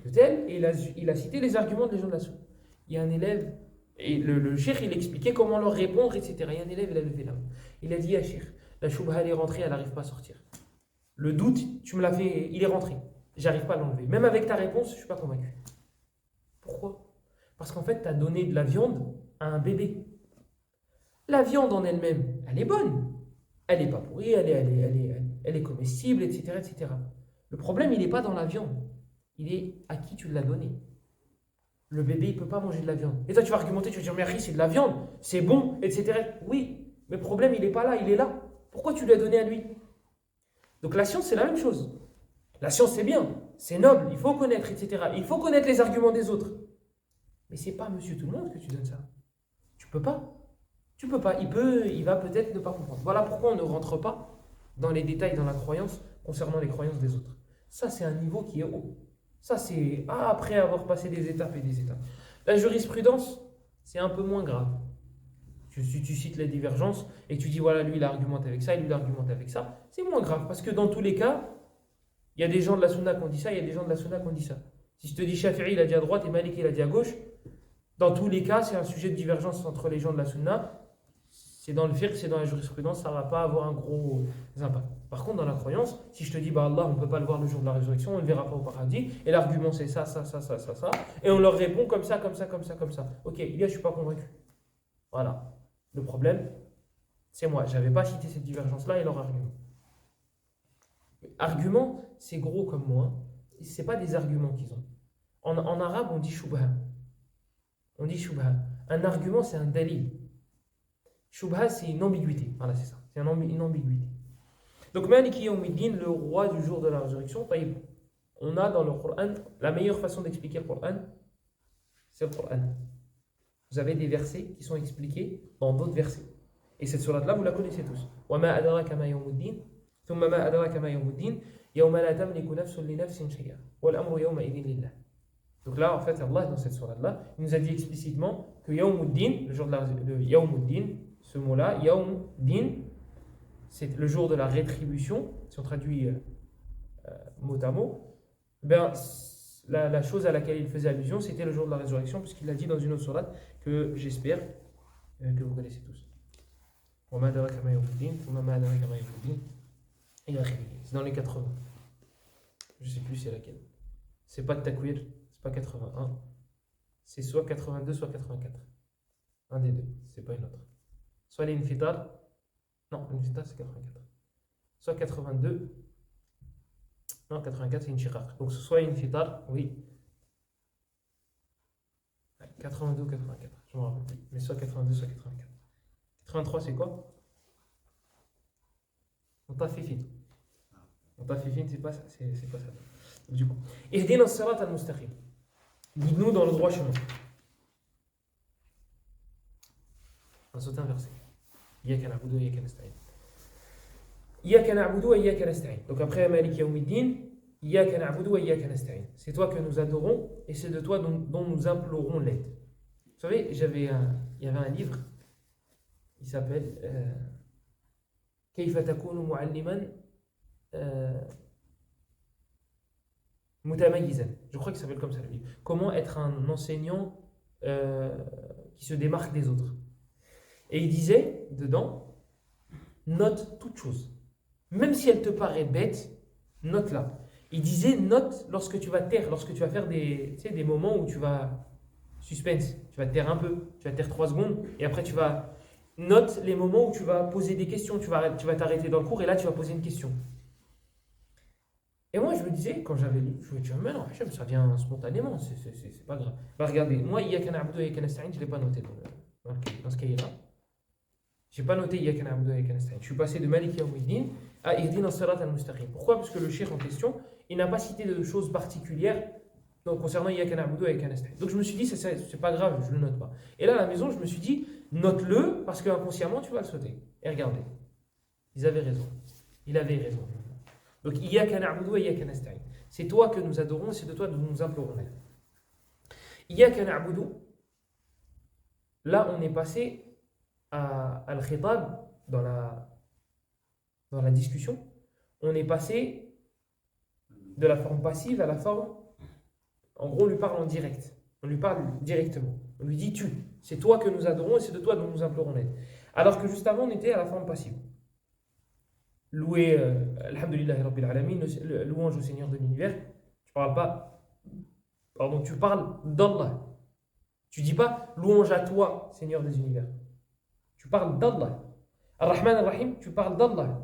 de tel, et il a cité les arguments des gens de la soupe. Il y a un élève. Et le cheikh, il expliquait comment leur répondre, etc. Il y a un élève, il a levé la main. Il a dit, ah cheikh, la shubha, elle est rentrée, elle n'arrive pas à sortir. Le doute, tu me l'as fait, il est rentré. J'arrive pas à l'enlever. Même avec ta réponse, je ne suis pas convaincu. Pourquoi? Parce qu'en fait, tu as donné de la viande à un bébé. La viande en elle-même, elle est bonne. Elle n'est pas pourrie, elle est comestible, etc., etc. Le problème, il n'est pas dans la viande. Il est à qui tu l'as donné. Le bébé, il ne peut pas manger de la viande. Et toi, tu vas argumenter, tu vas dire, mais Harry, c'est de la viande, c'est bon, etc. Oui, mais le problème, il n'est pas là, il est là. Pourquoi tu l'as donné à lui? Donc la science, c'est la même chose. La science, c'est bien, c'est noble, il faut connaître, etc. Il faut connaître les arguments des autres. Mais ce n'est pas monsieur tout le monde que tu donnes ça. Tu peux pas. Il va peut-être ne pas comprendre. Voilà pourquoi on ne rentre pas dans les détails dans la croyance, concernant les croyances des autres. Ça, c'est un niveau qui est haut. Ça, c'est après avoir passé des étapes et des étapes. La jurisprudence, c'est un peu moins grave. Si tu cites les divergences et que tu dis, voilà, lui, il argumente avec ça, et lui, il argumente avec ça, c'est moins grave. Parce que dans tous les cas, il y a des gens de la Sunna qui ont dit ça, il y a des gens de la Sunna qui ont dit ça. Si je te dis Shafi'i, il a dit à droite et Malik, il a dit à gauche, dans tous les cas, c'est un sujet de divergence entre les gens de la Sunna. C'est dans le fiqh, c'est dans la jurisprudence, ça ne va pas avoir un gros impact. Par contre, dans la croyance, si je te dis, bah Allah, on ne peut pas le voir le jour de la résurrection, on ne le verra pas au paradis, et l'argument c'est ça, et on leur répond comme ça. Ok, il y a, je ne suis pas convaincu. Voilà. Le problème, c'est moi. Je n'avais pas cité cette divergence-là et leur argument. Argument, c'est gros comme moi. Ce n'est pas des arguments qu'ils ont. En arabe, on dit shubha. On dit shubha. Un argument, c'est un dalil. Shubha, c'est une ambiguïté. Voilà, c'est ça. C'est une ambiguïté. Donc, Maliki Yawmiddin, le roi du jour de la résurrection, on a dans le Coran, la meilleure façon d'expliquer le Coran, c'est le Coran. Vous avez des versets qui sont expliqués dans d'autres versets. Et cette sourate-là, vous la connaissez tous. وَمَا أَدْرَاكَ مَا يَوْمُ الدِّينِ ثُمَّ مَا أَدْرَاكَ مَا يَوْمُ الدِّينِ يَوْمَ لَا تَمْلِكُ نَفْسٌ لِنَفْسٍ شَيْئًا وَالْأَمْرُ يَوْمَئِذٍ لِلَّهِ. Donc là, en fait, Allah, dans cette sourate-là, il nous a dit explicitement que Yawmuddin, le jour de Yawmuddin, ce mot-là, Yawmuddin, c'est le jour de la rétribution, si on traduit mot à mot, ben, la chose à laquelle il faisait allusion, c'était le jour de la résurrection, puisqu'il a dit dans une autre sourate que j'espère que vous connaissez tous. C'est dans les 80. Je ne sais plus c'est laquelle. C'est pas de Takwir, c'est pas 81. C'est soit 82, soit 84. Un des deux, c'est pas une autre. Soit l'Infitar, non, l'Infitar c'est 84. Soit 82, non, 84 c'est une Shiqaq. Donc soit Infitar, oui. 82 ou 84, je me rappelle plus. Mais soit 82, soit 84. 83 c'est quoi? Mutafifin. Mutafifin c'est pas ça. C'est pas ça. Du coup, Ihdina as-sirat al-mustaqim. Guide-nous dans le droit chemin. On va sauter un verset. Iyyaka na'budu wa iyyaka nasta'in. Iyyaka na'budu wa iyyaka nasta'in. Donc après Maliki Yawmiddin, Iyyaka na'budu wa iyyaka nasta'in. C'est toi que nous adorons et c'est de toi dont nous implorons l'aide. Vous savez, il y avait un livre, il s'appelle Kayfa takunu mu'alliman mutamayizan. Je crois qu'il s'appelle comme ça le livre. Comment être un enseignant qui se démarque des autres. Et il disait dedans, note toute chose. Même si elle te paraît bête, note-la. Il disait, note lorsque tu vas taire, lorsque tu vas faire des moments où tu vas suspense, tu vas te taire un peu, tu vas te taire 3 secondes, et après tu vas... Note les moments où tu vas poser des questions, tu vas t'arrêter dans le cours, et là tu vas poser une question. Et moi je me disais, quand j'avais lu, je me disais, mais non, ça vient spontanément, c'est pas grave. Bah regardez, moi, Iyyaka na'budu wa iyyaka nasta'in, je ne l'ai pas noté dans ce cahier-là. Je n'ai pas noté Iyyaka na'budu wa iyyaka nasta'in. Je suis passé de Maliki Yawmiddin à Ihdina as-sirat al-mustaqim. Pourquoi? Parce que le cheikh en question, il n'a pas cité de choses particulières concernant Iyyaka na'budu wa iyyaka nasta'in. Donc je me suis dit, c'est pas grave, je ne le note pas. Et là, à la maison, je me suis dit, note-le, parce qu'inconsciemment, tu vas le sauter. Et regardez, ils avaient raison. Il avait raison. Donc, Iyyaka na'budu wa iyyaka nasta'in. C'est toi que nous adorons, c'est de toi que nous implorons l'aide. Iyyaka na'budu, là, on est passé à al-khitab, dans la discussion. On est passé de la forme passive à la forme... En gros, on lui parle en direct. On lui parle directement. On lui dit tu. C'est toi que nous adorons et c'est de toi dont nous implorons l'aide. Alors que juste avant, on était à la forme passive. Louer, alhamdulillahi rabbil alamin, louange au Seigneur de l'univers. Tu parles pas. Pardon, tu parles d'Allah. Tu dis pas louange à toi, Seigneur des univers. Tu parles d'Allah. Ar-Rahman Ar-Rahim, tu parles d'Allah.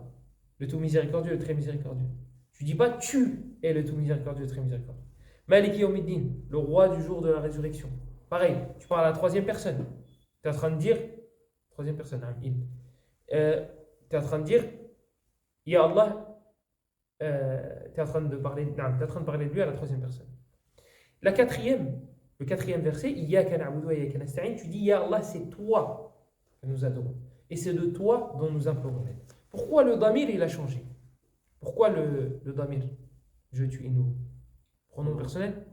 Le tout miséricordieux, le très miséricordieux. Tu dis pas tu es le tout miséricordieux, le très miséricordieux. Maliki Yawmiddin, le roi du jour de la résurrection. Pareil, tu parles à la troisième personne. Tu es en train de dire, troisième personne, tu es en train de dire, Ya Allah, tu es en train de parler de lui à la troisième personne. Le quatrième verset, Iyyaka na'budu wa iyyaka nasta'in, tu dis, Ya Allah, c'est toi que nous adorons. Et c'est de toi dont nous implorons l'aide. Pourquoi le damir, il a changé? Pourquoi le damir? Je, tu et nous. Pronom personnel.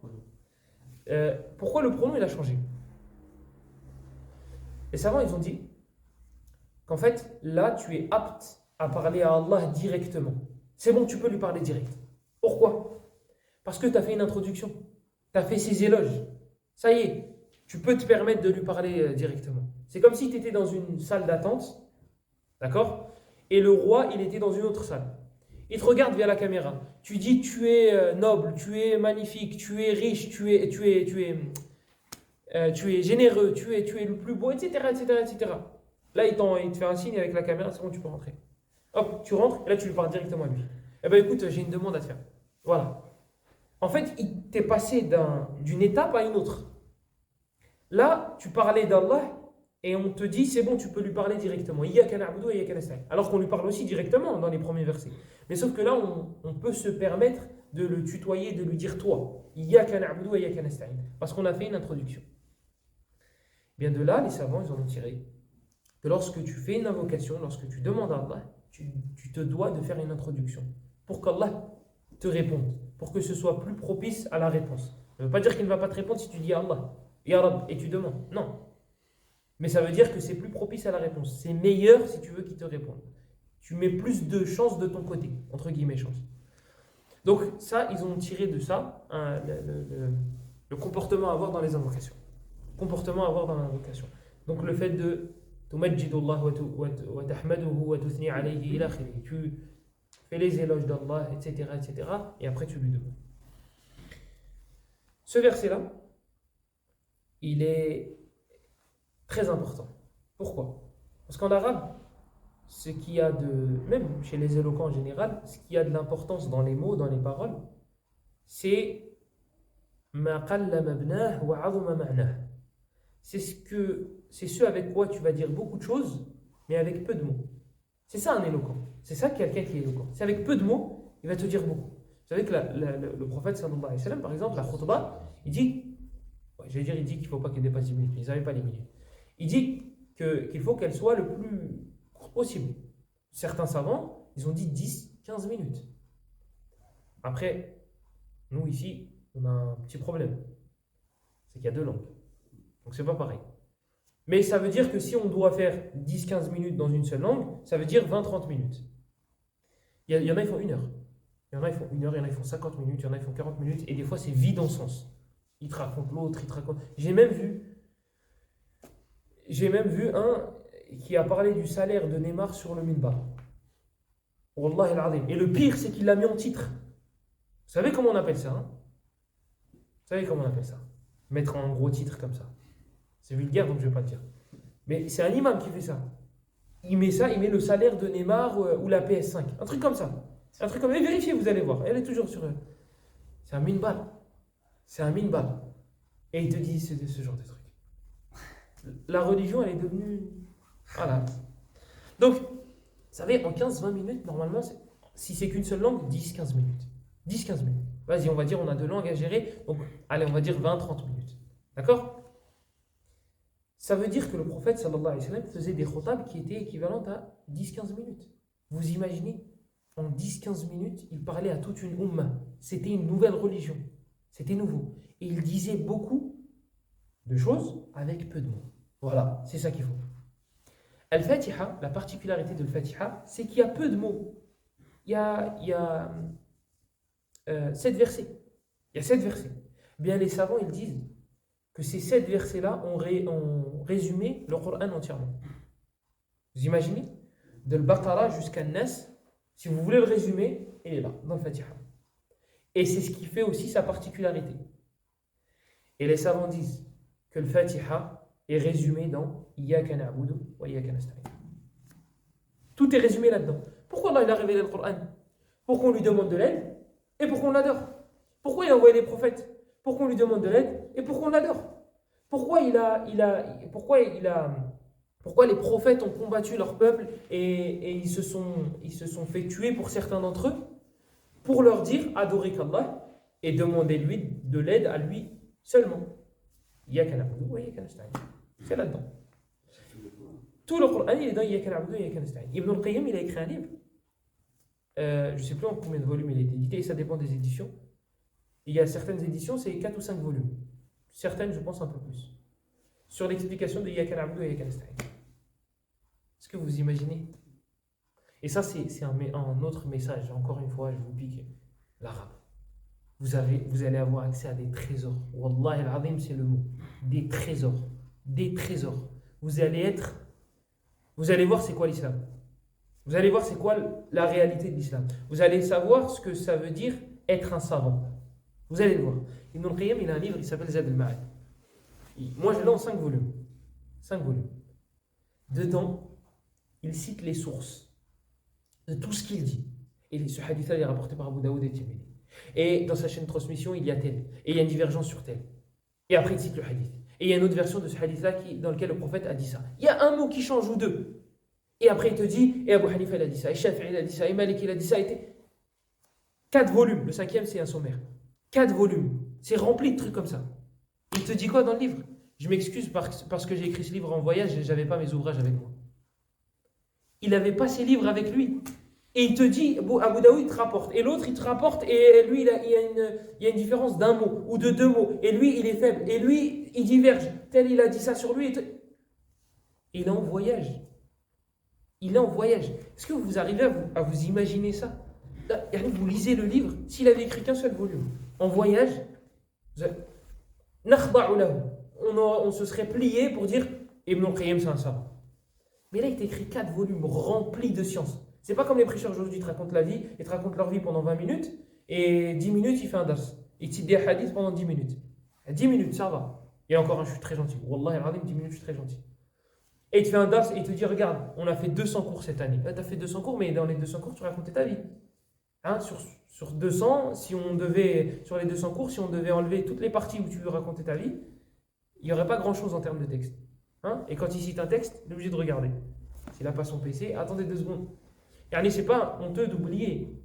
Pourquoi le pronom il a changé? Les savants ils ont dit qu'en fait là tu es apte à parler à Allah directement. C'est bon, tu peux lui parler direct. Pourquoi? Parce que tu as fait une introduction. Tu as fait ses éloges. Ça y est, tu peux te permettre de lui parler directement. C'est comme si tu étais dans une salle d'attente, d'accord? Et le roi, il était dans une autre salle. Il te regarde via la caméra. Tu dis, tu es noble, tu es magnifique, tu es riche, tu es généreux, tu es le plus beau, etc., etc., etc. Là, il te fait un signe avec la caméra, c'est bon, tu peux rentrer. Hop, tu rentres, et là, tu lui parles directement à lui. Eh bien, écoute, j'ai une demande à te faire. Voilà. En fait, il t'est passé d'une étape à une autre. Là, tu parlais d'Allah et on te dit, c'est bon, tu peux lui parler directement. Iyyaka na'budu wa iyyaka nasta'in. Alors qu'on lui parle aussi directement dans les premiers versets. Mais sauf que là, on peut se permettre de le tutoyer, de lui dire toi. Iyyaka na'budu wa iyyaka nasta'in. Parce qu'on a fait une introduction. Bien de là, les savants, ils en ont tiré que lorsque tu fais une invocation, lorsque tu demandes à Allah, tu te dois de faire une introduction. Pour qu'Allah te réponde. Pour que ce soit plus propice à la réponse. Ça ne veut pas dire qu'il ne va pas te répondre si tu dis à Allah, Ya Rab, et tu demandes. Non. Mais ça veut dire que c'est plus propice à la réponse. C'est meilleur si tu veux qu'il te réponde. Tu mets plus de chance de ton côté, entre guillemets chance. Donc ça, ils ont tiré de ça le comportement à avoir dans les invocations. Comportement à avoir dans l'invocation. Donc le fait de tumajjidullah wa tahmaduhu wa tuthni alayhi ila akhirih. Tu fais les éloges d'Allah, etc., etc. Et après tu lui demandes. Ce verset-là, il est très important. Pourquoi? Parce qu'en arabe, ce qui a même chez les éloquents en général, ce qui a de l'importance dans les mots, dans les paroles, c'est ma qalla mabnah wa 'azuma ma'nah. C'est ce avec quoi tu vas dire beaucoup de choses, mais avec peu de mots. C'est ça un éloquent. C'est ça quelqu'un qui est éloquent. C'est avec peu de mots, il va te dire beaucoup. Vous savez que le prophète sallallahu alayhi wa sallam, par exemple, la khutbah, il dit, il dit qu'il ne faut pas qu'elle dépasse 10 minutes, mais ils n'avaient pas les minutes. Il dit qu'il faut qu'elle soit le plus courte possible. Certains savants, ils ont dit 10-15 minutes. Après, nous ici, on a un petit problème. C'est qu'il y a deux langues. Donc c'est pas pareil. Mais ça veut dire que si on doit faire 10-15 minutes dans une seule langue, ça veut dire 20-30 minutes. Il y en a, ils font 1 heure. Il y en a, ils font 1 heure, il y en a, ils font 50 minutes, il y en a, ils font 40 minutes, et des fois, c'est vide en sens. Ils te racontent l'autre, ils te racontent... J'ai même vu un qui a parlé du salaire de Neymar sur le minbar. Wallah al-azim. Et le pire, c'est qu'il l'a mis en titre. Vous savez comment on appelle ça, hein? Vous savez comment on appelle ça? Mettre un gros titre comme ça. C'est vulgaire, donc je ne vais pas le dire. Mais c'est un imam qui fait ça. Il met le salaire de Neymar ou la PS5. Un truc comme ça. Un truc comme ça. Vérifiez, vous allez voir. Elle est toujours sur... C'est un minbar. C'est un minbar. Et il te dit ce genre de truc. La religion, elle est devenue... Voilà. Donc, vous savez, en 15-20 minutes, normalement, si c'est qu'une seule langue, 10-15 minutes. 10-15 minutes. Vas-y, on va dire, on a 2 langues à gérer. Donc, allez, on va dire 20-30 minutes. D'accord? Ça veut dire que le prophète, sallallahu alayhi wa sallam, faisait des khutab qui étaient équivalentes à 10-15 minutes. Vous imaginez? En 10-15 minutes, il parlait à toute une ummah. C'était une nouvelle religion. C'était nouveau. Et il disait beaucoup de choses avec peu de mots. Voilà, c'est ça qu'il faut. Al-Fatiha, la particularité de Al-Fatiha, c'est qu'il y a peu de mots. Il y a 7 versets. Il y a 7 versets. Bien, les savants, ils disent que ces 7 versets-là ont résumé le Coran entièrement. Vous imaginez? De Al-Baqarah jusqu'à Nas, si vous voulez le résumer, il est là, dans le Fatiha. Et c'est ce qui fait aussi sa particularité. Et les savants disent que le Fatiha est résumé dans Iyyaka na'budu wa iyyaka nasta'in. Tout est résumé là-dedans. Pourquoi Allah il a révélé le Coran? Pour qu'on lui demande de l'aide et pour qu'on l'adore. Pourquoi il a envoyé les prophètes? Pour qu'on lui demande de l'aide et pour qu'on l'adore. Pourquoi les prophètes ont combattu leur peuple et ils se sont fait tuer pour certains d'entre eux? Pour leur dire adorez qu'Allah et demandez-lui de l'aide à lui seulement. Iyyaka na'budu wa iyyaka nasta'in. C'est là-dedans. Tout le Coran, il est dans Iyyaka na'budu wa iyyaka nasta'in. Ibn al-Qayyim, il a écrit un livre. je ne sais plus en combien de volumes il a été édité, et ça dépend des éditions. Il y a certaines éditions, c'est 4 ou 5 volumes. Certaines, je pense, un peu plus. Sur l'explication de Iyyaka na'budu wa iyyaka nasta'in. Est-ce que vous imaginez? Et ça, c'est un autre message. Encore une fois, je vous pique l'arabe. Vous allez avoir accès à des trésors. Wallahi al-azim, c'est le mot. Des trésors. Des trésors. Vous allez voir c'est quoi l'islam. Vous allez voir c'est quoi la réalité de l'islam. Vous allez savoir ce que ça veut dire être un savant. Vous allez le voir. Ibn al-Qayyim, il a un livre, il s'appelle Zad al-Ma'ad. Moi, je l'ai en 5 volumes. 5 volumes. Dedans, il cite les sources de tout ce qu'il dit. Et ce hadith-là est rapporté par Abu Daoud et Tirmidhi. Et dans sa chaîne de transmission, il y a tel. Et il y a une divergence sur tel. Et après, il cite le hadith. Et il y a une autre version de ce hadith-là dans lequel le prophète a dit ça. Il y a un mot qui change ou deux. Et après, il te dit, et Abu Hanifa il a dit ça, et Shafi'i il a dit ça, et Malik il a dit ça. 4 volumes. Le 5e, c'est un sommaire. 4 volumes. C'est rempli de trucs comme ça. Il te dit quoi dans le livre? Je m'excuse parce que j'ai écrit ce livre en voyage et je n'avais pas mes ouvrages avec moi. Il n'avait pas ses livres avec lui. Et il te dit, Abu Daoud il te rapporte, et l'autre il te rapporte, et lui il y a une différence d'un mot ou de 2 mots, et lui il est faible, et lui il diverge. Tel il a dit ça sur lui. Il est en voyage. Il est en voyage. Est-ce que vous arrivez à vous imaginer ça? Là, vous lisez le livre, s'il avait écrit qu'un seul volume, en voyage, on se serait plié pour dire Ibn al-Qayyim c'est un savant. Mais là il écrit 4 volumes remplis de science. C'est pas comme les prêcheurs aujourd'hui, ils te racontent la vie, ils te racontent leur vie pendant 20 minutes, et 10 minutes, il fait un dars. Il te cite des hadiths pendant 10 minutes. 10 minutes, ça va. Et encore, je suis très gentil. Wallah, 10 minutes, je suis très gentil. Et il te fait un dars et il te dit, regarde, on a fait 200 cours cette année. Là, tu as fait 200 cours, mais dans les 200 cours, tu racontais ta vie. Hein, sur 200, sur les 200 cours, si on devait enlever toutes les parties où tu veux raconter ta vie, il n'y aurait pas grand-chose en termes de texte. Hein, et quand il cite un texte, il est obligé de regarder. S'il n'a pas son PC, attendez 2 secondes. Et c'est pas honteux d'oublier,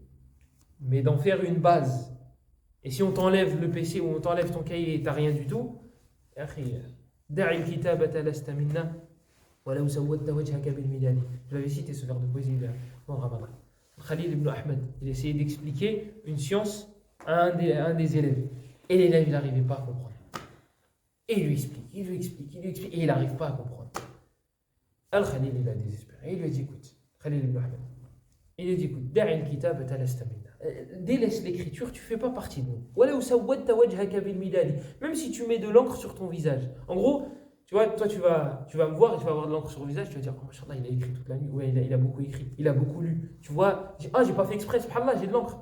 mais d'en faire une base. Et si on t'enlève le PC ou on t'enlève ton cahier et t'as rien du tout, je l'avais cité ce vers de poésie dans Ramadan. Khalil ibn Ahmed, il essayait d'expliquer une science à un des élèves. Et l'élève, il n'arrivait pas à comprendre. Et il lui explique, et il n'arrive pas à comprendre. Al-Khalil, il a désespéré. Et il lui a dit, écoute, Khalil ibn Ahmed, il lui a dit, écoute, délaisse l'écriture, tu ne fais pas partie de nous. Même si tu mets de l'encre sur ton visage. En gros, tu vois, toi tu vas me voir et tu vas avoir de l'encre sur le visage, tu vas dire, oh machallah, il a écrit toute la nuit, ouais, il a beaucoup écrit, il a beaucoup lu. Tu vois, j'ai pas fait exprès, subhanallah, j'ai de l'encre.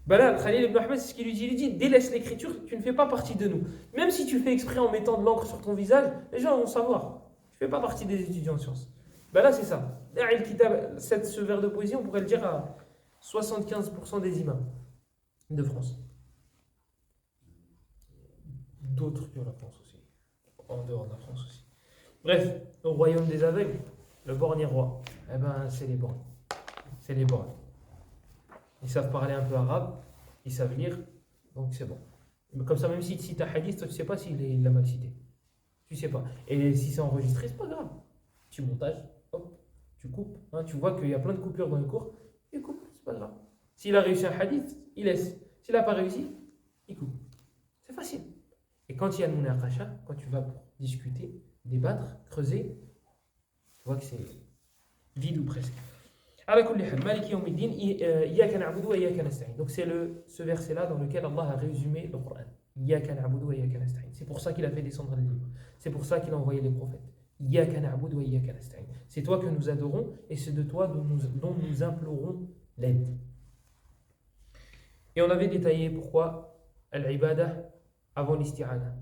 Ben là, Khalil ibn Ahmed, c'est ce qu'il lui dit. Il lui dit, délaisse l'écriture, tu ne fais pas partie de nous. Même si tu fais exprès en mettant de l'encre sur ton visage, les gens vont savoir. Tu ne fais pas partie des étudiants en sciences. Ben là, c'est ça. Ce vers de poésie, on pourrait le dire à 75% des imams de France. D'autres que la France aussi. En dehors de la France aussi. Bref, au royaume des aveugles, le borgne est roi. Eh ben, c'est les borgnes. C'est les borgnes. Ils savent parler un peu arabe, ils savent lire, donc c'est bon. Mais comme ça, même s'il te cite un hadith, toi tu ne sais pas s'il l'a mal cité. Tu ne sais pas. Et si c'est enregistré, c'est pas grave. Tu montages, hop, tu coupes. Hein, tu vois qu'il y a plein de coupures dans le cours, il coupe, c'est pas grave. S'il a réussi un hadith, il laisse. S'il n'a pas réussi, il coupe. C'est facile. Et quand il y a le munaqasha, quand tu vas pour discuter, débattre, creuser, tu vois que c'est vide ou presque. Donc c'est ce verset-là dans lequel Allah a résumé le Coran. C'est pour ça qu'il a fait descendre les livres. C'est pour ça qu'il a envoyé les prophètes. C'est toi que nous adorons et c'est de toi dont nous implorons l'aide. Et on avait détaillé pourquoi al-ibadah avant l'isti'ana.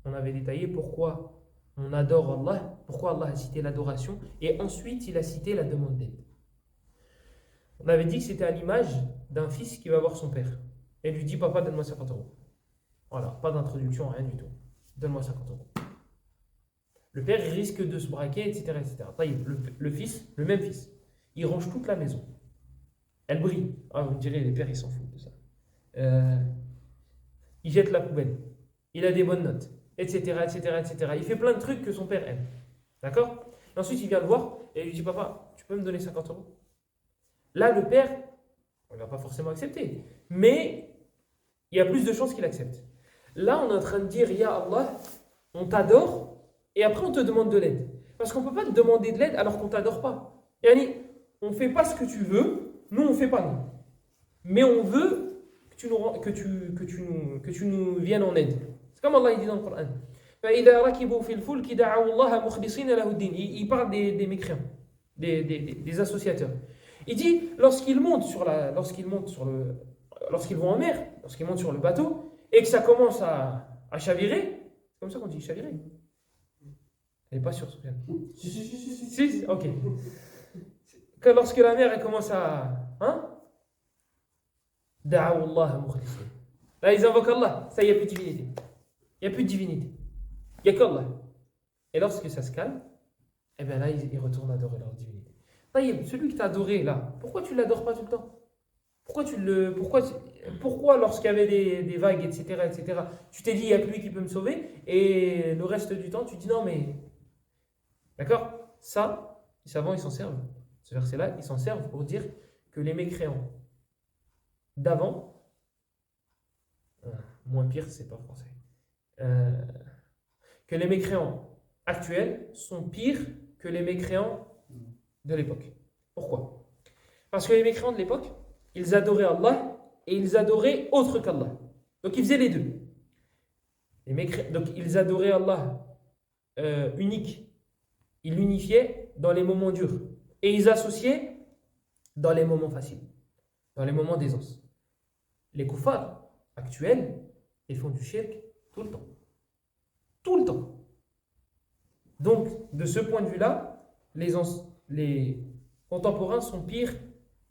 On avait détaillé pourquoi on adore Allah, pourquoi Allah a cité l'adoration et ensuite il a cité la demande d'aide. On avait dit que c'était à l'image d'un fils qui va voir son père et lui dit, papa, donne-moi 50 euros. Voilà, pas d'introduction, rien du tout. Donne-moi 50 euros. Le père il risque de se braquer, etc. Le fils, le même fils, il range toute la maison. Elle brille. Ah, vous me direz, les pères, ils s'en foutent de ça. Il jette la poubelle. Il a des bonnes notes, etc., etc., etc. Il fait plein de trucs que son père aime. D'accord? Et ensuite, il vient le voir et il lui dit, papa, tu peux me donner 50 euros? Là, le père, il ne va pas forcément accepter. Mais il y a plus de chances qu'il accepte. Là, on est en train de dire, Ya Allah, on t'adore, et après on te demande de l'aide. Parce qu'on ne peut pas te demander de l'aide alors qu'on ne t'adore pas. Yani, on ne fait pas ce que tu veux, nous on ne fait pas nous. Mais on veut que tu nous viennes en aide. C'est comme Allah il dit dans le Coran. فَإِذَا رَكِبُوا فِي الْفُلْكِ دَعَوُا اللَّهَ مُخْلِصِينَ لَهُ الدِّينَ. Il parle des mécréants, des associateurs. Il dit, lorsqu'ils montent lorsqu'ils vont en mer, lorsqu'ils montent sur le bateau, et que ça commence à chavirer, c'est comme ça qu'on dit chavirer. Elle n'est pas sûre, Soufiane. Si, ok. Que lorsque la mer elle commence à. Hein? Da'awu Allah mukhlisin. Là, ils invoquent Allah. Ça, il n'y a plus de divinité. Il n'y a plus de divinité. Il n'y a qu'Allah. Et lorsque ça se calme, eh bien là, ils retournent adorer leur divinité. Taïeb, celui que tu as adoré là, pourquoi tu ne l'adores pas tout le temps? Pourquoi lorsqu'il y avait des vagues, etc., tu t'es dit, il n'y a que lui qui peut me sauver, et le reste du temps, tu dis non, mais. D'accord? Ça, les savants, ils s'en servent. Ce verset-là, ils s'en servent pour dire que les mécréants d'avant, moins pire, c'est pas français, que les mécréants actuels sont pires que les mécréants de l'époque. Pourquoi? Parce que les mécréants de l'époque, ils adoraient Allah et ils adoraient autre qu'Allah. Donc ils faisaient les deux. Donc ils adoraient Allah unique. Ils l'unifiaient dans les moments durs. Et ils associaient dans les moments faciles, dans les moments d'aisance. Les koufars actuels, ils font du shirk tout le temps. Tout le temps. Donc, de ce point de vue-là, les contemporains sont pires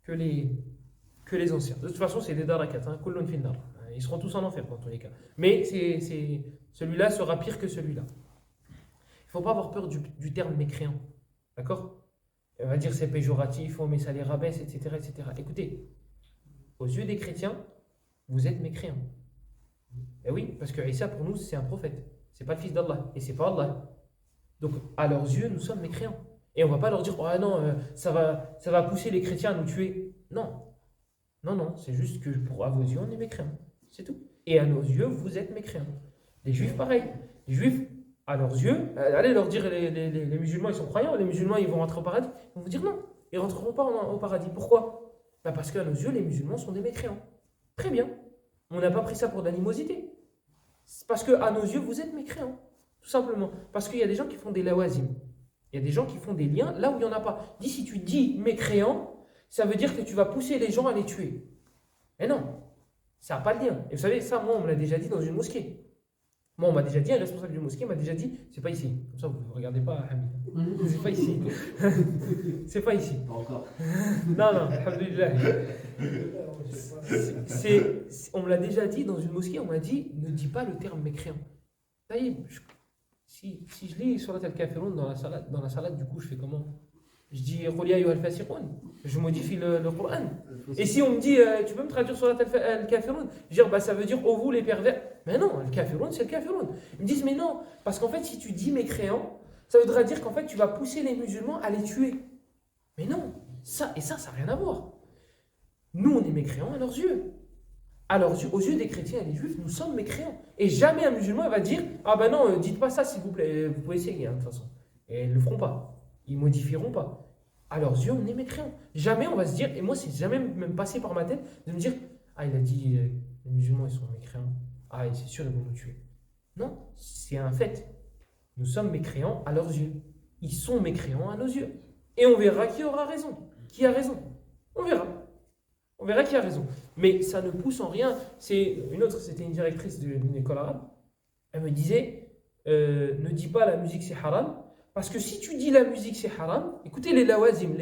que les anciens. De toute façon, c'est des darakat, hein, kullun fin nar. Ils seront tous en enfer dans tous les cas. Mais celui-là sera pire que celui-là. Il ne faut pas avoir peur du terme mécréant. D'accord? On va dire c'est péjoratif, on met ça les rabaisse, etc., etc. Écoutez, aux yeux des chrétiens, vous êtes mécréants. Et oui, parce que Isa pour nous, c'est un prophète. C'est pas le fils d'Allah. Et c'est pas Allah. Donc, à leurs yeux, nous sommes mécréants. Et on ne va pas leur dire, oh non, ça va pousser les chrétiens à nous tuer. Non. Non, c'est juste que à vos yeux, on est mécréants. C'est tout. Et à nos yeux, vous êtes mécréants. Les juifs, pareil. Les juifs, à leurs yeux, allez leur dire, les musulmans, ils sont croyants, les musulmans, ils vont rentrer au paradis. Ils vont vous dire non, ils ne rentreront pas au paradis. Pourquoi? Parce qu'à nos yeux, les musulmans sont des mécréants. Très bien. On n'a pas pris ça pour de l'animosité. C'est parce qu'à nos yeux, vous êtes mécréants. Tout simplement. Parce qu'il y a des gens qui font des lawazim. Il y a des gens qui font des liens là où il n'y en a pas. Si tu dis mécréant, ça veut dire que tu vas pousser les gens à les tuer. Mais non, ça n'a pas de lien. Et vous savez, ça, moi, on me l'a déjà dit dans une mosquée. Moi, on m'a déjà dit, un responsable d'une mosquée m'a déjà dit, c'est pas ici. Comme ça, vous ne regardez pas, Hamid. C'est pas ici. C'est pas ici. Pas encore. Non, alhamdoulilah. On me l'a déjà dit dans une mosquée, on m'a dit, ne dis pas le terme mécréant. Si je lis sur la al-Kafirun dans la salade, du coup, je fais comment? Je dis, je modifie le Coran. Et si on me dit, tu peux me traduire sur la al-Kafirun? Je dis, ça veut dire, oh vous les pervers. Mais non, le Kafirun, c'est le Kafirun. Ils me disent, mais non, parce qu'en fait, si tu dis mécréant, ça voudra dire qu'en fait, tu vas pousser les musulmans à les tuer. Mais non, ça n'a rien à voir. Nous, on est mécréants à leurs yeux. Aux yeux des chrétiens et des juifs, nous sommes mécréants. Et jamais un musulman va dire, ah ben non, dites pas ça s'il vous plaît, vous pouvez essayer, hein, de toute façon. Et ils ne le feront pas. Ils ne modifieront pas. À leurs yeux, on est mécréants. Jamais on va se dire, et moi, c'est jamais même passé par ma tête de me dire, ah, il a dit, les musulmans, ils sont mécréants. Ah, c'est sûr, ils vont nous tuer. Non, c'est un fait. Nous sommes mécréants à leurs yeux. Ils sont mécréants à nos yeux. Et on verra qui aura raison. Qui a raison. On verra. On verra qui a raison. Mais ça ne pousse en rien. C'était une directrice d'une école arabe. Elle me disait, ne dis pas la musique c'est haram. Parce que si tu dis la musique c'est haram, écoutez les lawazim,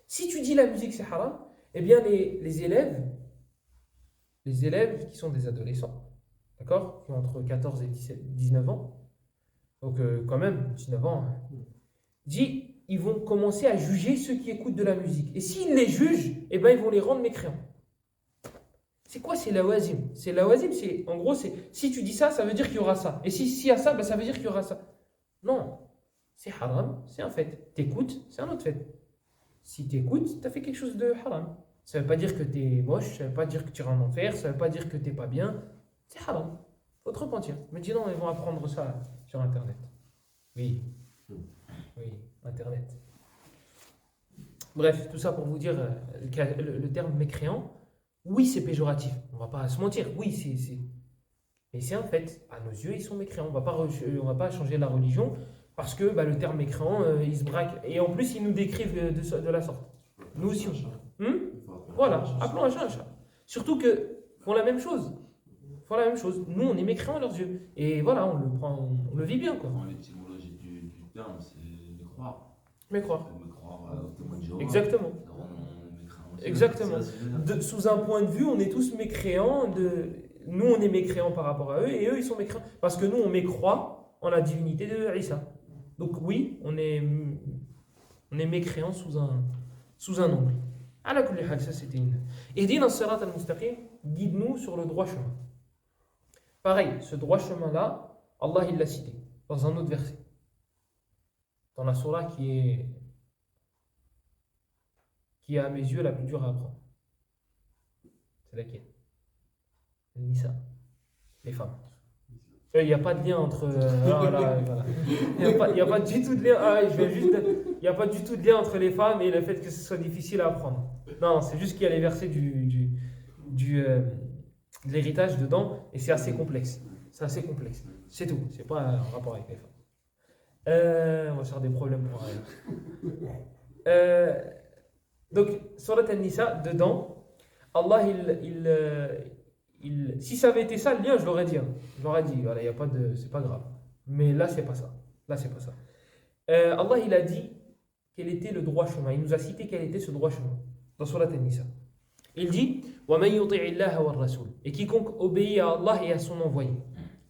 si tu dis la musique c'est haram, eh bien les élèves qui sont des adolescents, d'accord, qui ont entre 14 et 19 ans, donc quand même 19 ans, ils vont commencer à juger ceux qui écoutent de la musique. Et s'ils les jugent, eh bien ils vont les rendre mécréants. C'est quoi c'est lawazim? C'est lawazim, en gros, si tu dis ça, ça veut dire qu'il y aura ça. Et s'il y a ça, ça veut dire qu'il y aura ça. Non, c'est haram, c'est un fait. T'écoutes, c'est un autre fait. Si t'écoutes, t'as fait quelque chose de haram. Ça ne veut pas dire que tu es moche, ça ne veut pas dire que tu iras en enfer, ça ne veut pas dire que tu n'es pas bien. C'est haram. Il faut te repentir. Mais dis non, ils vont apprendre ça sur Internet. Oui. Oui, Internet. Bref, tout ça pour vous dire le terme mécréant, oui, c'est péjoratif. On ne va pas se mentir. Oui, c'est. Mais c'est un fait. À nos yeux, ils sont mécréants. On va pas changer la religion parce que le terme mécréant, il se braque. Et en plus, ils nous décrivent de la sorte. Nous aussi. Voilà, appelons un chat un chat. Surtout que font la même chose. Font la même chose. Nous, on est mécréants à leurs yeux. Et voilà, on le vit bien, quoi. L'étymologie du terme, c'est de croire. Mécroire. Me croire au témoin de Jéhovah. Exactement. Exactement. Sous un point de vue, on est tous mécréants. Nous, on est mécréants par rapport à eux, et eux, ils sont mécréants. Parce que nous, on mécroit en la divinité de Isa. Donc oui, on est mécréants sous un angle. Ala kulli hal, ça c'était une. Ihdina as-sirat al-mustaqim, guide-nous sur le droit chemin. Pareil, ce droit chemin-là, Allah il l'a cité dans un autre verset. Dans la surah qui est à mes yeux la plus dure à apprendre. C'est laquelle? Nisa, les femmes. Il n'y a pas de lien entre. Voilà. Il n'y a pas du tout de lien. Il n'y a pas du tout de lien entre les femmes et le fait que ce soit difficile à apprendre. Non, c'est juste qu'il y a les versets de l'héritage dedans et c'est assez complexe. C'est assez complexe. C'est tout. C'est pas un rapport avec les femmes. On va se faire des problèmes pour rien. Donc, Surat An-Nisa, dedans, Allah, si ça avait été ça, le lien, je l'aurais dit. Je l'aurais dit, voilà, y a pas de, c'est pas grave. Mais là, c'est pas ça. Allah, il a dit quel était le droit chemin. Il nous a cité quel était ce droit chemin dans Surat An-Nisa. Il dit وَمَنْ يُطِعِ اللَّهَ وَالرَّسُولِ Et quiconque obéit à Allah et à son envoyé.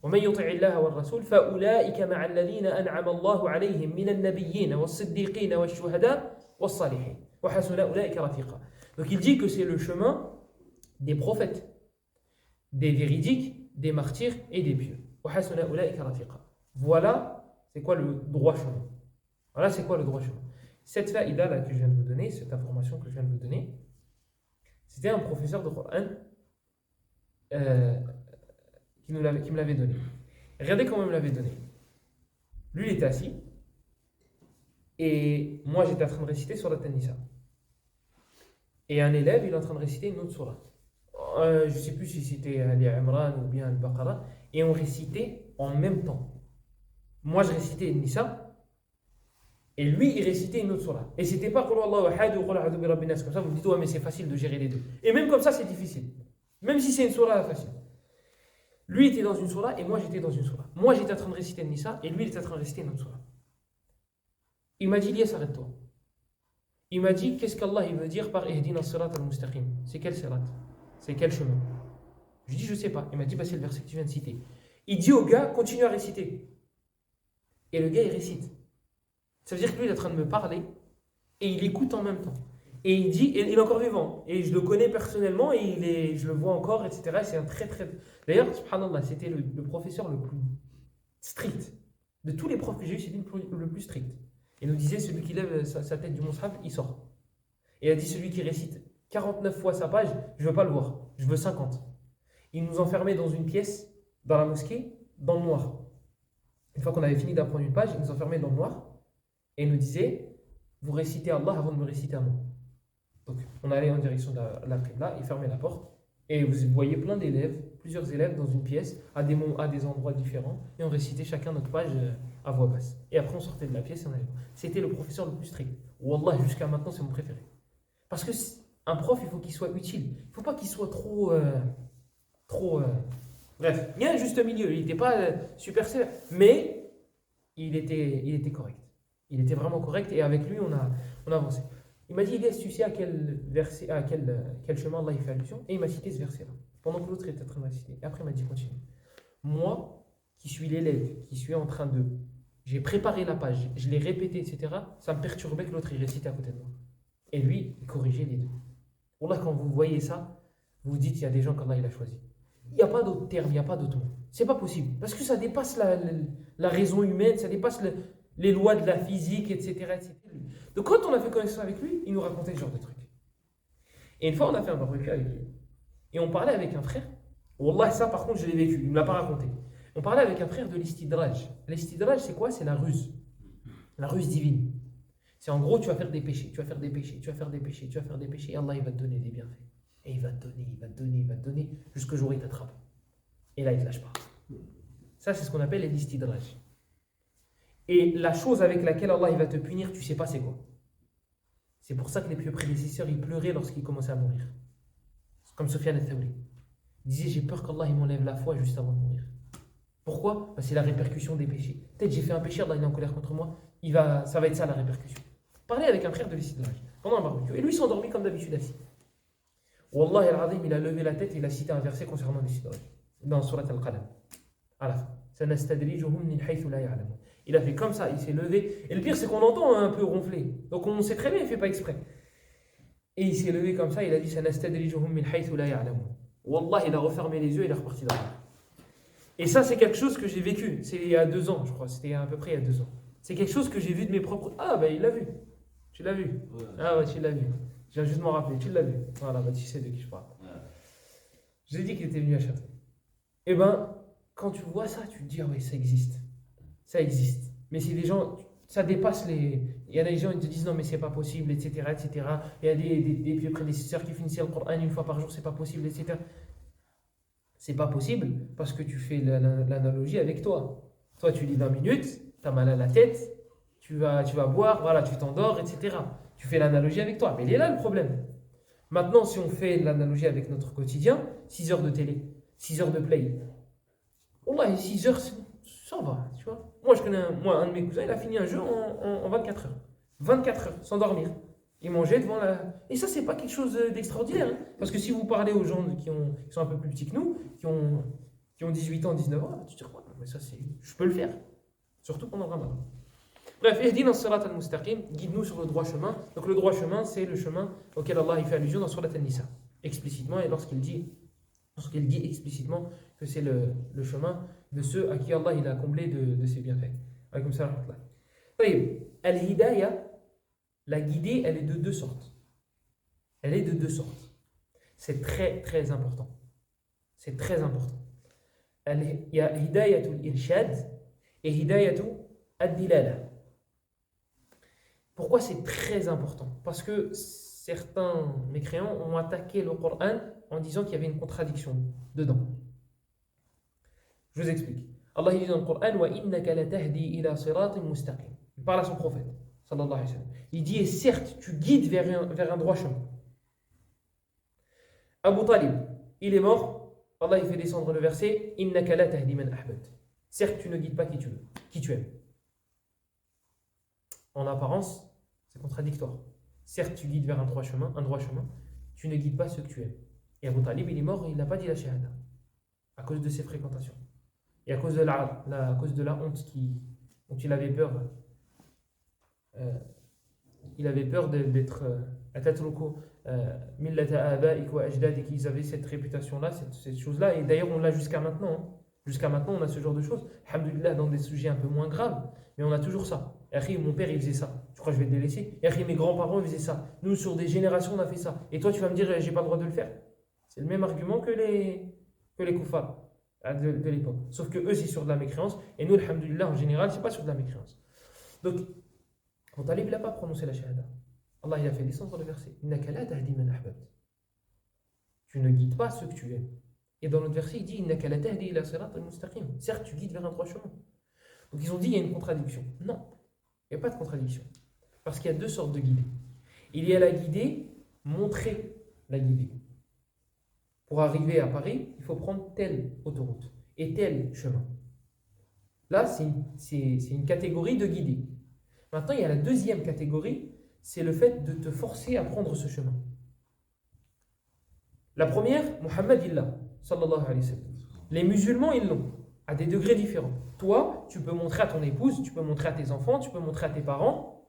وَمَنْ يُطِعِ اللَّهَ وَالرَّسُولِ فَأُولَٰئِكَ مَعَ الَّذِينَ أَنْعَمَ اللَّهُ عَلَيْهِمْ مِنَ النَّبِيِّينَ وَالصِّدِّيقِينَ وَالشُّهَدَاءِ وَالصَّالِحِينَ وَحَسُنَ أُولَٰئِكَ رَفِيقًا. Donc il dit que c'est le chemin des prophètes, des véridiques, des martyrs et des pieux. Voilà, c'est quoi le droit chemin. Voilà, c'est quoi le droit chemin. Cette faïda là que je viens de vous donner, cette information que je viens de vous donner, c'était un professeur de Coran qui me l'avait donné. Regardez comment il me l'avait donné. Lui, il était assis et moi, j'étais en train de réciter Surat An-Nisa. Et un élève, il est en train de réciter une autre surah. Je ne sais plus si c'était Ali Imran ou bien Al-Baqarah, et on récitait en même temps. Moi je récitais Nisa, et lui il récitait une autre surah. Et c'était pas Qul Huwallahu ahad ou Qul a'udhu bi rabbin nas. Comme ça vous me dites, ouais, mais c'est facile de gérer les deux. Et même comme ça c'est difficile. Même si c'est une surah facile. Lui était dans une surah et moi j'étais dans une surah. Moi j'étais en train de réciter Nisa et lui il était en train de réciter une autre surah. Il m'a dit, Lias, arrête-toi. Il m'a dit, qu'est-ce qu'Allah il veut dire par Ihdina as-sirat al-mustaqim? C'est quel sirat? C'est quel chemin? Je dis, je sais pas. Il m'a dit, c'est le verset que tu viens de citer. Il dit au gars, continue à réciter. Et le gars, il récite. Ça veut dire que lui, il est en train de me parler et il écoute en même temps. Et il dit, et il est encore vivant. Et je le connais personnellement et je le vois encore, etc. C'est un très. D'ailleurs, subhanallah, c'était le professeur le plus strict. De tous les profs que j'ai eu, c'était le plus strict. Il nous disait, celui qui lève sa tête du mushaf, il sort. Et il a dit, celui qui récite 49 fois sa page, je ne veux pas le voir, je veux 50. Il nous enfermait dans une pièce, dans la mosquée, dans le noir. Une fois qu'on avait fini d'apprendre une page, il nous enfermait dans le noir et il nous disait, vous récitez Allah avant de me réciter à moi. Donc on allait en direction de la Qibla, il fermait la porte et vous voyez plein d'élèves, plusieurs élèves dans une pièce, à des endroits différents, et on récitait chacun notre page à voix basse. Et après on sortait de la pièce et on allait voir. C'était le professeur le plus strict. Wallah, jusqu'à maintenant c'est mon préféré. Parce que un prof, il faut qu'il soit utile. Il ne faut pas qu'il soit trop... Bref, il y a un juste milieu. Il n'était pas super sévère, mais il était correct. Il était vraiment correct et avec lui, on a avancé. Il m'a dit, Elias, tu sais à quel verset, à quel chemin Allah il fait allusion? Et il m'a cité ce verset-là, pendant que l'autre était en train de réciter. Et après, il m'a dit, continue. Moi, qui suis l'élève, qui suis en train de... J'ai préparé la page, je l'ai répété, etc. Ça me perturbait que l'autre, il récitait à côté de moi. Et lui, il corrigeait les deux. Wallah, quand vous voyez ça, vous vous dites, il y a des gens qu'Allah il a choisi. Il n'y a pas d'autre terme, il n'y a pas d'autre mot. C'est pas possible. Parce que ça dépasse la raison humaine, ça dépasse les lois de la physique, etc., etc. Donc quand on a fait connaissance avec lui, il nous racontait ce genre de trucs. Et une fois, on a fait un barbecue avec lui. Et on parlait avec un frère. Wallah, ça par contre, je l'ai vécu. Il ne me l'a pas raconté. On parlait avec un frère de l'istidraj. L'istidraj, c'est quoi? C'est la ruse. La ruse divine. C'est en gros, tu vas faire des péchés, tu vas faire des péchés, tu vas faire des péchés, tu vas faire des péchés. Et Allah, il va te donner des bienfaits. Et il va te donner, il va te donner, il va te donner, jusqu'au jour où il t'attrape. Et là, il ne te lâche pas. Ça, c'est ce qu'on appelle l'istidraj. Et la chose avec laquelle Allah il va te punir, tu ne sais pas c'est quoi. C'est pour ça que les pieux prédécesseurs, ils pleuraient lorsqu'ils commençaient à mourir. Comme Sofiane al-Thawri. Il disait, j'ai peur qu'Allah il m'enlève la foi juste avant de mourir. Pourquoi? Parce que c'est la répercussion des péchés. Peut-être j'ai fait un péché, Allah il est en colère contre moi, ça va être ça la répercussion. Parler avec un frère de l'istidraj pendant un barbecue. Et lui, il s'est endormi comme d'habitude assis. Wallah al-Azim, il a levé la tête et il a cité un verset concernant l'istidraj. Dans Surat al-Qalam. À la fin. Il a fait comme ça, il s'est levé. Et le pire, c'est qu'on l'entend un peu ronfler. Donc on sait très bien, il ne fait pas exprès. Et il s'est levé comme ça, il a dit Wallah, il a refermé les yeux et il est reparti dans l'air. Et ça, c'est quelque chose que j'ai vécu. C'est il y a 2 ans, je crois. C'était à peu près il y a 2 ans. C'est quelque chose que j'ai vu de mes propres. Ah, bah il l'a vu. Tu l'as vu. Ouais. Ah, ouais, tu l'as vu. Je viens juste de m'en rappeler. Tu l'as vu. Voilà, bah tu sais de qui je parle. Ouais. J'ai dit qu'il était venu à Château. Eh ben, quand tu vois ça, tu te dis, ah oui, ça existe. Ça existe. Mais c'est des gens, ça dépasse les. Il y a des gens qui te disent, non, mais c'est pas possible, etc., etc. Il y a des pieux prédécesseurs qui finissaient le Coran une fois par jour, c'est pas possible, etc. C'est pas possible parce que tu fais l'analogie avec toi. Toi, tu lis 20 minutes, tu as mal à la tête, tu vas boire, voilà, tu t'endors, etc. Tu fais l'analogie avec toi. Mais il est là le problème. Maintenant, si on fait l'analogie avec notre quotidien, 6 heures de télé, 6 heures de play. Wallah, 6 heures, ça va, tu vois. Moi, je connais un de mes cousins, il a fini un jeu en 24 heures. 24 heures, sans dormir. Il mangeait devant la. Et ça, c'est pas quelque chose d'extraordinaire. Hein. Parce que si vous parlez aux gens qui sont un peu plus petits que nous, qui ont 18 ans, 19 ans, tu te dis, ouais, mais ça, je peux le faire. Surtout pendant le Ramadan. Bref, Ihdina as-sirat al-mustaqim, guide-nous sur le droit chemin. Donc, le droit chemin, c'est le chemin auquel Allah il fait allusion dans Surat al-Nisa. Explicitement, et lorsqu'il dit explicitement que c'est le chemin de ceux à qui Allah il a comblé de ses bienfaits. Comme ça, al-hidayah, la guidée, elle est de 2 sortes. Elle est de 2 sortes. C'est très, très important. C'est très important. Il y a hidayatul irshad et hidayatul ad-dilala. Pourquoi c'est très important? Parce que certains mécréants ont attaqué le Coran en disant qu'il y avait une contradiction dedans. Je vous explique. Allah dit dans le Coran wa innaka latahdi ila siratin mustaqim. Il parle à son prophète sallallahu alayhi wa sallam. Il dit et certes tu guides vers un droit chemin. Abu Talib, il est mort. Allah il fait descendre le verset innaka la tahdi man ahbabta. Certes tu ne guides pas qui tu aimes. En apparence, c'est contradictoire. Certes tu guides vers un droit chemin, tu ne guides pas ceux que tu aimes. Et Abu Talib il est mort, il n'a pas dit la shahada à cause de ses fréquentations. Et à cause de la honte dont il avait peur. Il avait peur d'être qu'ils avaient cette réputation-là, cette chose-là. Et d'ailleurs, on l'a jusqu'à maintenant. Hein. Jusqu'à maintenant, on a ce genre de choses. Alhamdulillah, dans des sujets un peu moins graves, mais on a toujours ça. Et mon père, il faisait ça. Tu crois que je vais te délaisser? Et mes grands-parents, ils faisaient ça. Nous, sur des générations, on a fait ça. Et toi, tu vas me dire, j'ai pas le droit de le faire. C'est le même argument que les koufars de l'époque. Sauf que eux, c'est sur de la mécréance. Et nous, alhamdulillah, en général, c'est pas sur de la mécréance. Donc, Abu Talib n'a pas prononcé la shahada. Allah il a fait descendre le verset. Innaka la tahdi man ahbabta. Tu ne guides pas ceux que tu aimes. Et dans l'autre verset, il dit Innaka la tahdi ila siratal mustaqim. Certes, tu guides vers un droit chemin. Donc ils ont dit il y a une contradiction. Non, il n'y a pas de contradiction. Parce qu'il y a 2 sortes de guidées. Il y a la guidée, montrer la guidée. Pour arriver à Paris, il faut prendre telle autoroute et tel chemin. Là, c'est une catégorie de guidée. Maintenant, il y a la deuxième catégorie, c'est le fait de te forcer à prendre ce chemin. La première, Muhammad il l'a, sallallahu alayhi wa sallam. Les musulmans, ils l'ont, à des degrés différents. Toi, tu peux montrer à ton épouse, tu peux montrer à tes enfants, tu peux montrer à tes parents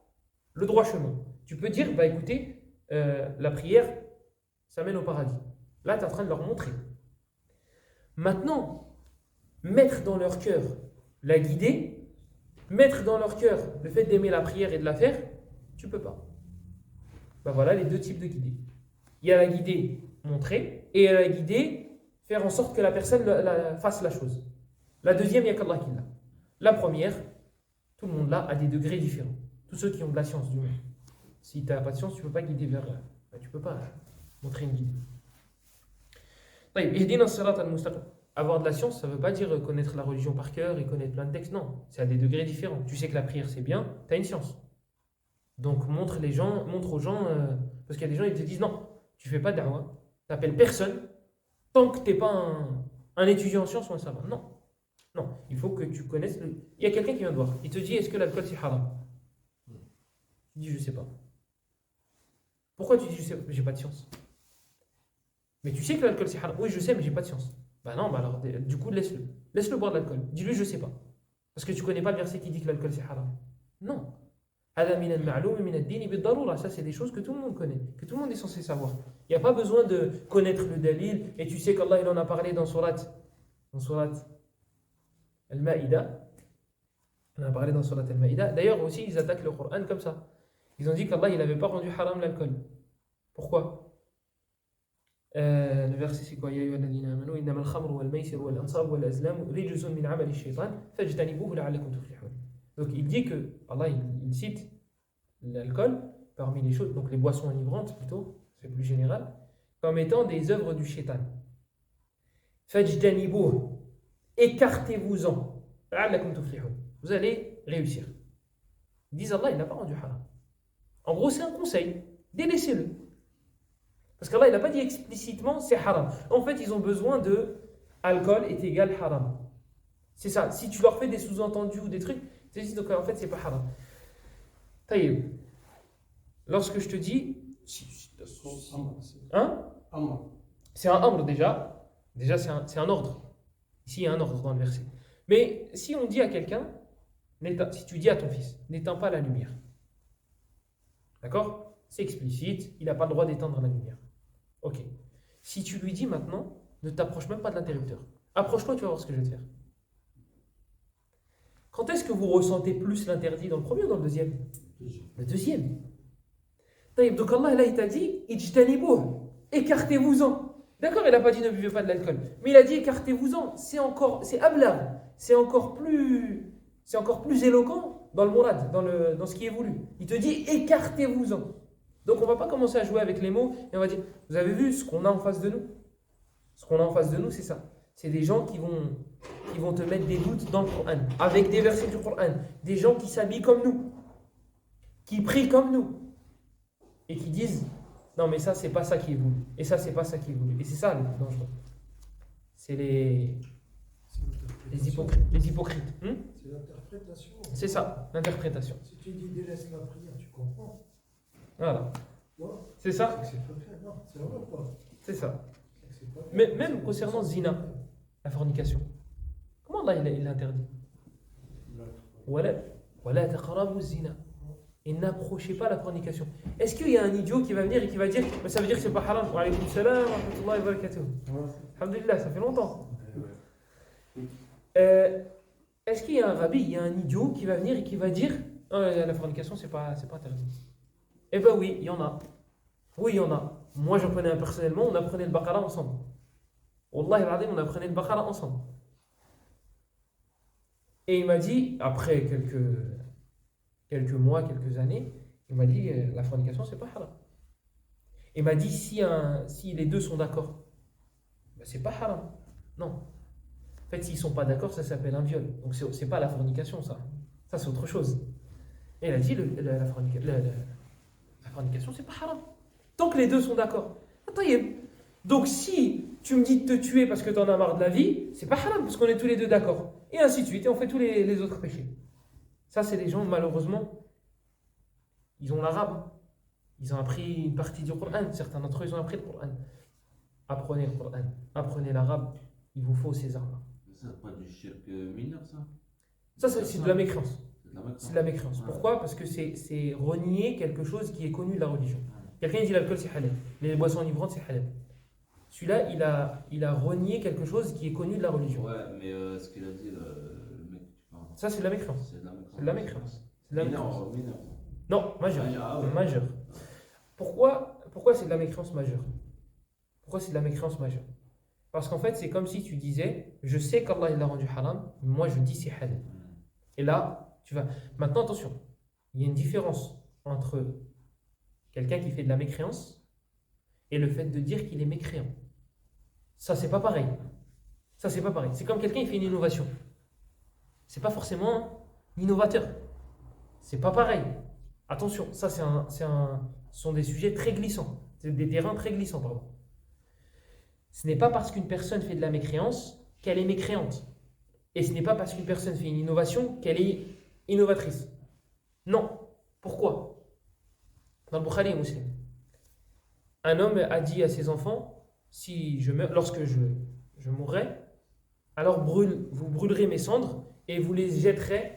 le droit chemin. Tu peux dire, bah écoutez, la prière, ça mène au paradis. Là, tu es en train de leur montrer. Maintenant, mettre dans leur cœur la guidée, mettre dans leur cœur le fait d'aimer la prière et de la faire, tu peux pas. Ben voilà les 2 types de guidée. Il y a la guidée montrer et il y a la guidée faire en sorte que la personne fasse la chose. La deuxième, il n'y a qu'Allah qui l'a. La première, tout le monde là a des degrés différents. Tous ceux qui ont de la science du monde. Si tu n'as pas de science, tu ne peux pas guider vers. Tu ne peux pas montrer une guidée. Ihdina as-sirata al-mustaqim. Avoir de la science, ça ne veut pas dire connaître la religion par cœur et connaître plein de textes. Non, c'est à des degrés différents. Tu sais que la prière c'est bien, tu as une science. Donc montre aux gens, parce qu'il y a des gens ils te disent non, tu fais pas de da'wah, tu n'appelles personne tant que tu n'es pas un étudiant en sciences ou un savant. Non, non, il faut que tu connaisses. Il y a quelqu'un qui vient te voir, il te dit est-ce que l'alcool c'est haram? Tu dis je sais pas. Pourquoi tu dis je sais pas? J'ai pas de science. Mais tu sais que l'alcool c'est haram? Oui, je sais, mais j'ai pas de science. Bah non, bah alors du coup laisse-le. Laisse-le boire de l'alcool. Dis-lui je sais pas. Parce que tu connais pas le verset qui dit que l'alcool c'est haram. Non. Ça, c'est des choses que tout le monde connaît, que tout le monde est censé savoir. Il n'y a pas besoin de connaître le dalil, et tu sais qu'Allah il en a parlé dans Surat Al-Ma'ida. On a parlé dans Surat Al-Ma'ida. D'ailleurs aussi, ils attaquent le Coran comme ça. Ils ont dit qu'Allah il n'avait pas rendu haram l'alcool. Pourquoi? Le verset c'est quoi? Donc il dit que Allah il cite l'alcool parmi les choses, donc les boissons enivrantes plutôt, c'est plus général, comme étant des œuvres du shaitan. Fajtanibuh, écartez-vous-en, la'allakum tuflihun. Vous allez réussir. Ils disent Allah il n'a pas rendu haram. En gros c'est un conseil, délaissez-le. Parce qu'Allah il n'a pas dit explicitement c'est haram. En fait ils ont besoin de alcool est égal haram. C'est ça, si tu leur fais des sous-entendus ou des trucs, donc en fait c'est pas haram. Taïb. Lorsque je te dis hein? C'est un amr déjà c'est un ordre. Ici il y a un ordre dans le verset. Mais si on dit à quelqu'un, si tu dis à ton fils n'éteins pas la lumière, d'accord? C'est explicite, il n'a pas le droit d'éteindre la lumière. Ok. Si tu lui dis maintenant ne t'approche même pas de l'interrupteur, approche-toi, tu vas voir ce que je vais te faire. Quand est-ce que vous ressentez plus l'interdit, dans le premier ou dans le deuxième? Le deuxième. Donc Allah là, il t'a dit ijtanibouh, écartez-vous-en. D'accord, il n'a pas dit ne buvez pas de l'alcool, mais il a dit écartez-vous-en. C'est ablar, c'est encore plus éloquent dans le mourad, dans ce qui est voulu. Il te dit écartez-vous-en. Donc on ne va pas commencer à jouer avec les mots et on va dire vous avez vu ce qu'on a en face de nous? Ce qu'on a en face de nous, c'est ça. C'est des gens qui vont te mettre des doutes dans le Coran, avec des versets du Coran, des gens qui s'habillent comme nous, qui prient comme nous, et qui disent non mais ça c'est pas ça qui est voulu, et ça c'est pas ça qui est voulu, et c'est ça le plus dangereux. C'est les hypocrites. C'est l'interprétation. C'est ça, l'interprétation. Si tu dis délaisse la prière, tu comprends. Voilà. Non, c'est ça. C'est pas fait, non, c'est vrai ou pas? C'est ça. C'est pas fait. Mais même concernant zina, la fornication, comment Allah il l'interdit? Wala taqrabu zina. Et n'approchez pas la fornication. Est-ce qu'il y a un idiot qui va venir et qui va dire mais ça veut dire que c'est pas haram? Wa alaykoum salam wa rahmatullahi wa barakatuh. Alhamdulillah, ça fait longtemps. Est-ce qu'il y a un rabbi, il y a un idiot qui va venir et qui va dire la fornication c'est pas interdit? Eh ben oui, il y en a. Oui, il y en a. Moi j'en connais un personnellement, on apprenait le Baqara ensemble. Wallahi al-Azim, on apprenait le Baqara ensemble. Et il m'a dit, après quelques mois, quelques années, il m'a dit la fornication c'est pas haram. Il m'a dit si les deux sont d'accord, ben, c'est pas haram. Non. En fait, s'ils sont pas d'accord, ça s'appelle un viol. Donc c'est pas la fornication, ça. Ça c'est autre chose. Et il a dit la fornication c'est pas haram. Tant que les deux sont d'accord. Donc si tu me dis de te tuer parce que tu en as marre de la vie, c'est pas haram parce qu'on est tous les deux d'accord. Et ainsi de suite, et on fait tous les autres péchés. Ça, c'est les gens, malheureusement, ils ont l'arabe. Ils ont appris une partie du Coran. Certains d'entre eux, ils ont appris le Coran. Apprenez le Coran, apprenez l'arabe. Il vous faut ces armes-là. Ça, c'est pas du shirk mineur, ça? Ça, c'est de la mécréance. C'est de la mécréance. Pourquoi? Parce que c'est renier quelque chose qui est connu de la religion. Quelqu'un dit l'alcool c'est halal, les boissons enivrantes c'est halal. Celui-là, il a renié quelque chose qui est connu de la religion. Ouais, mais ce qu'il a dit, le mec, ça c'est de la mécréance. C'est de la mécréance. Mineur. Non, majeur. Ah ouais. Majeur. Pourquoi pourquoi c'est de la mécréance majeure? Pourquoi c'est de la mécréance majeure? Parce qu'en fait, c'est comme si tu disais, je sais qu'Allah il l'a rendu haram, moi je dis c'est halal. Et là, tu vas. Maintenant, attention, il y a une différence entre quelqu'un qui fait de la mécréance et le fait de dire qu'il est mécréant. Ça, c'est pas pareil. Ça, c'est pas pareil. C'est comme quelqu'un qui fait une innovation. C'est pas forcément un innovateur. C'est pas pareil. Attention, ça, ce sont des sujets très glissants. C'est des terrains très glissants, pardon. Ce n'est pas parce qu'une personne fait de la mécréance qu'elle est mécréante. Et ce n'est pas parce qu'une personne fait une innovation qu'elle est innovatrice. Non. Pourquoi? Dans le Bukhari et Muslim, un homme a dit à ses enfants, si je meurs, lorsque je mourrai, alors vous brûlerez mes cendres et vous les jetterez.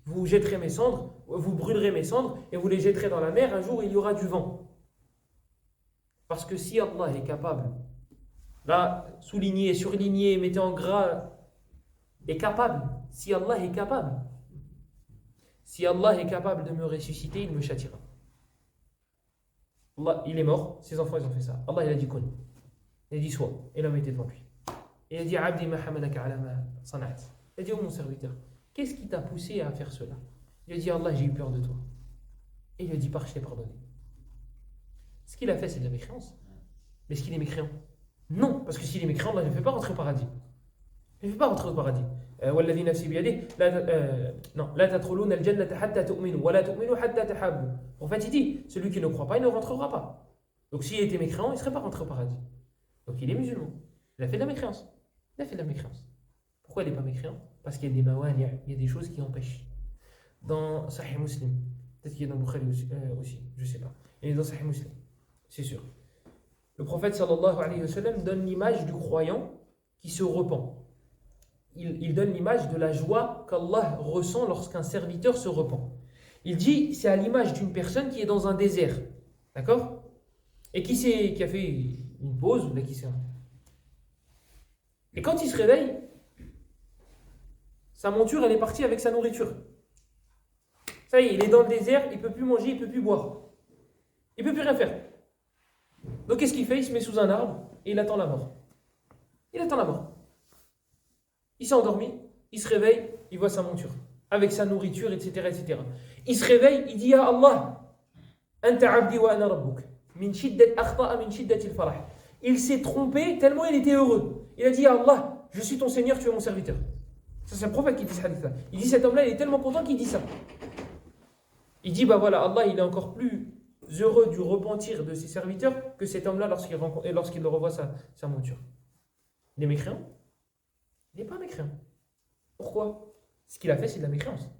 Vous jetterez mes cendres, vous brûlerez mes cendres et vous les jetterez dans la mer. Un jour, il y aura du vent. Parce que si Allah est capable, là, soulignez, surlignez, mettez en gras, est capable, si Allah est capable de me ressusciter, il me châtiera. Allah, il est mort, ses enfants ils ont fait ça. Allah il a dit kun. Il a dit soit. Et l'homme était devant lui. Et il a dit Abdi ma hamalaka ala ma sana'at. Il a dit oh mon serviteur, qu'est-ce qui t'a poussé à faire cela? Il a dit Allah, j'ai eu peur de toi. Et il lui a dit je t'ai pardonné. Ce qu'il a fait, c'est de la mécréance. Mais est-ce qu'il est mécréant? Non, parce que s'il est mécréant, Allah ne le fait pas rentrer au paradis. Il ne fait pas rentrer au paradis. والذي نفسي بيده لا تدخلون الجنة حتى تؤمنوا ولا تؤمنوا حتى تحابوا. En fait, il dit celui qui ne croit pas, il ne rentrera pas. Donc s'il était mécréant, il ne serait pas rentré au paradis. Donc il est musulman. Il a fait de la mécréance. Il a fait de la mécréance. Pourquoi il n'est pas mécréant? Parce qu'il y a des mawani', il y a des choses qui empêchent. Dans Sahih Muslim, peut-être qu'il y a dans Bukhari aussi, je ne sais pas. Il est dans Sahih Muslim, c'est sûr. Le prophète sallallahu alayhi wa sallam donne l'image du croyant qui se repent. Il donne l'image de la joie qu'Allah ressent lorsqu'un serviteur se repent. Il dit, c'est à l'image d'une personne qui est dans un désert, d'accord? Et qui a fait une pause, ou là, et quand il se réveille, sa monture, elle est partie avec sa nourriture. Ça y est, il est dans le désert, il ne peut plus manger, il ne peut plus boire. Il ne peut plus rien faire. Donc qu'est-ce qu'il fait? Il se met sous un arbre et il attend la mort. Il attend la mort. Il s'est endormi, il se réveille, il voit sa monture, avec sa nourriture, etc., etc. Il se réveille, il dit « Ya Allah, anta abdi wa ana rabbuk, min shiddat akhta'a min shiddatil farah » Il s'est trompé tellement il était heureux. Il a dit « Ya Allah, je suis ton Seigneur, tu es mon serviteur. » Ça, c'est le prophète qui dit ce hadith-là. Il dit cet homme-là, il est tellement content qu'il dit ça. Il dit bah voilà, Allah, il est encore plus heureux du repentir de ses serviteurs que cet homme-là lorsqu'il revoit sa monture. Il est mécréant? Il n'est pas mécréant. Pourquoi? Ce qu'il a fait, c'est de la mécréance.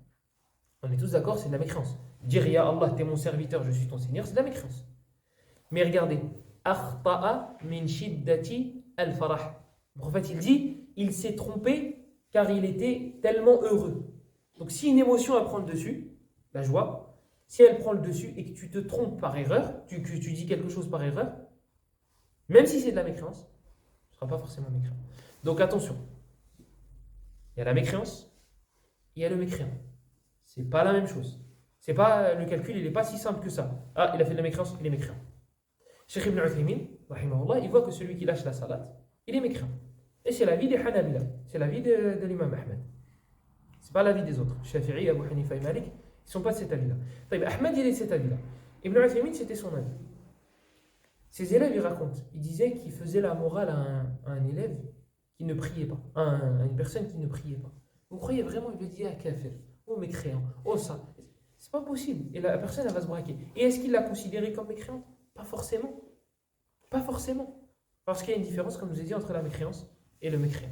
On est tous d'accord, c'est de la mécréance. Dire Ya Allah, t'es mon serviteur, je suis ton Seigneur, c'est de la mécréance. Mais regardez, akhta'a min shiddati al-farah. Le prophète, il dit, il s'est trompé car il était tellement heureux. Donc si une émotion elle prend le dessus, la joie, si elle prend le dessus et que tu te trompes par erreur, que tu dis quelque chose par erreur, même si c'est de la mécréance, tu ne seras pas forcément mécréant. Donc attention, il y a la mécréance, il y a le mécréant. C'est pas la même chose. C'est pas, le calcul, il n'est pas si simple que ça. Ah, il a fait de la mécréance, il est mécréant. Cheikh Ibn Uthaymin, rahimahullah, il voit que celui qui lâche la salat, il est mécréant. Et c'est la vie des Hanabila, c'est la vie de l'imam Ahmed. C'est pas la vie des autres. Shafi'i, Abu Hanifa et Malik, ils ne sont pas de cet avis-là. Ahmed, il est de cet avis-là. Ibn Uthaymin, c'était son avis. Ses élèves, ils racontent. Ils disaient qu'il faisait la morale à un élève qui ne priait pas, à une personne qui ne priait pas. Vous croyez vraiment, il lui dit, ah, kafir, oh, mécréant, oh, ça. C'est pas possible. Et la personne, elle va se braquer. Et est-ce qu'il l'a considéré comme mécréante? Pas forcément. Pas forcément. Parce qu'il y a une différence, comme je vous ai dit, entre la mécréance et le mécréant.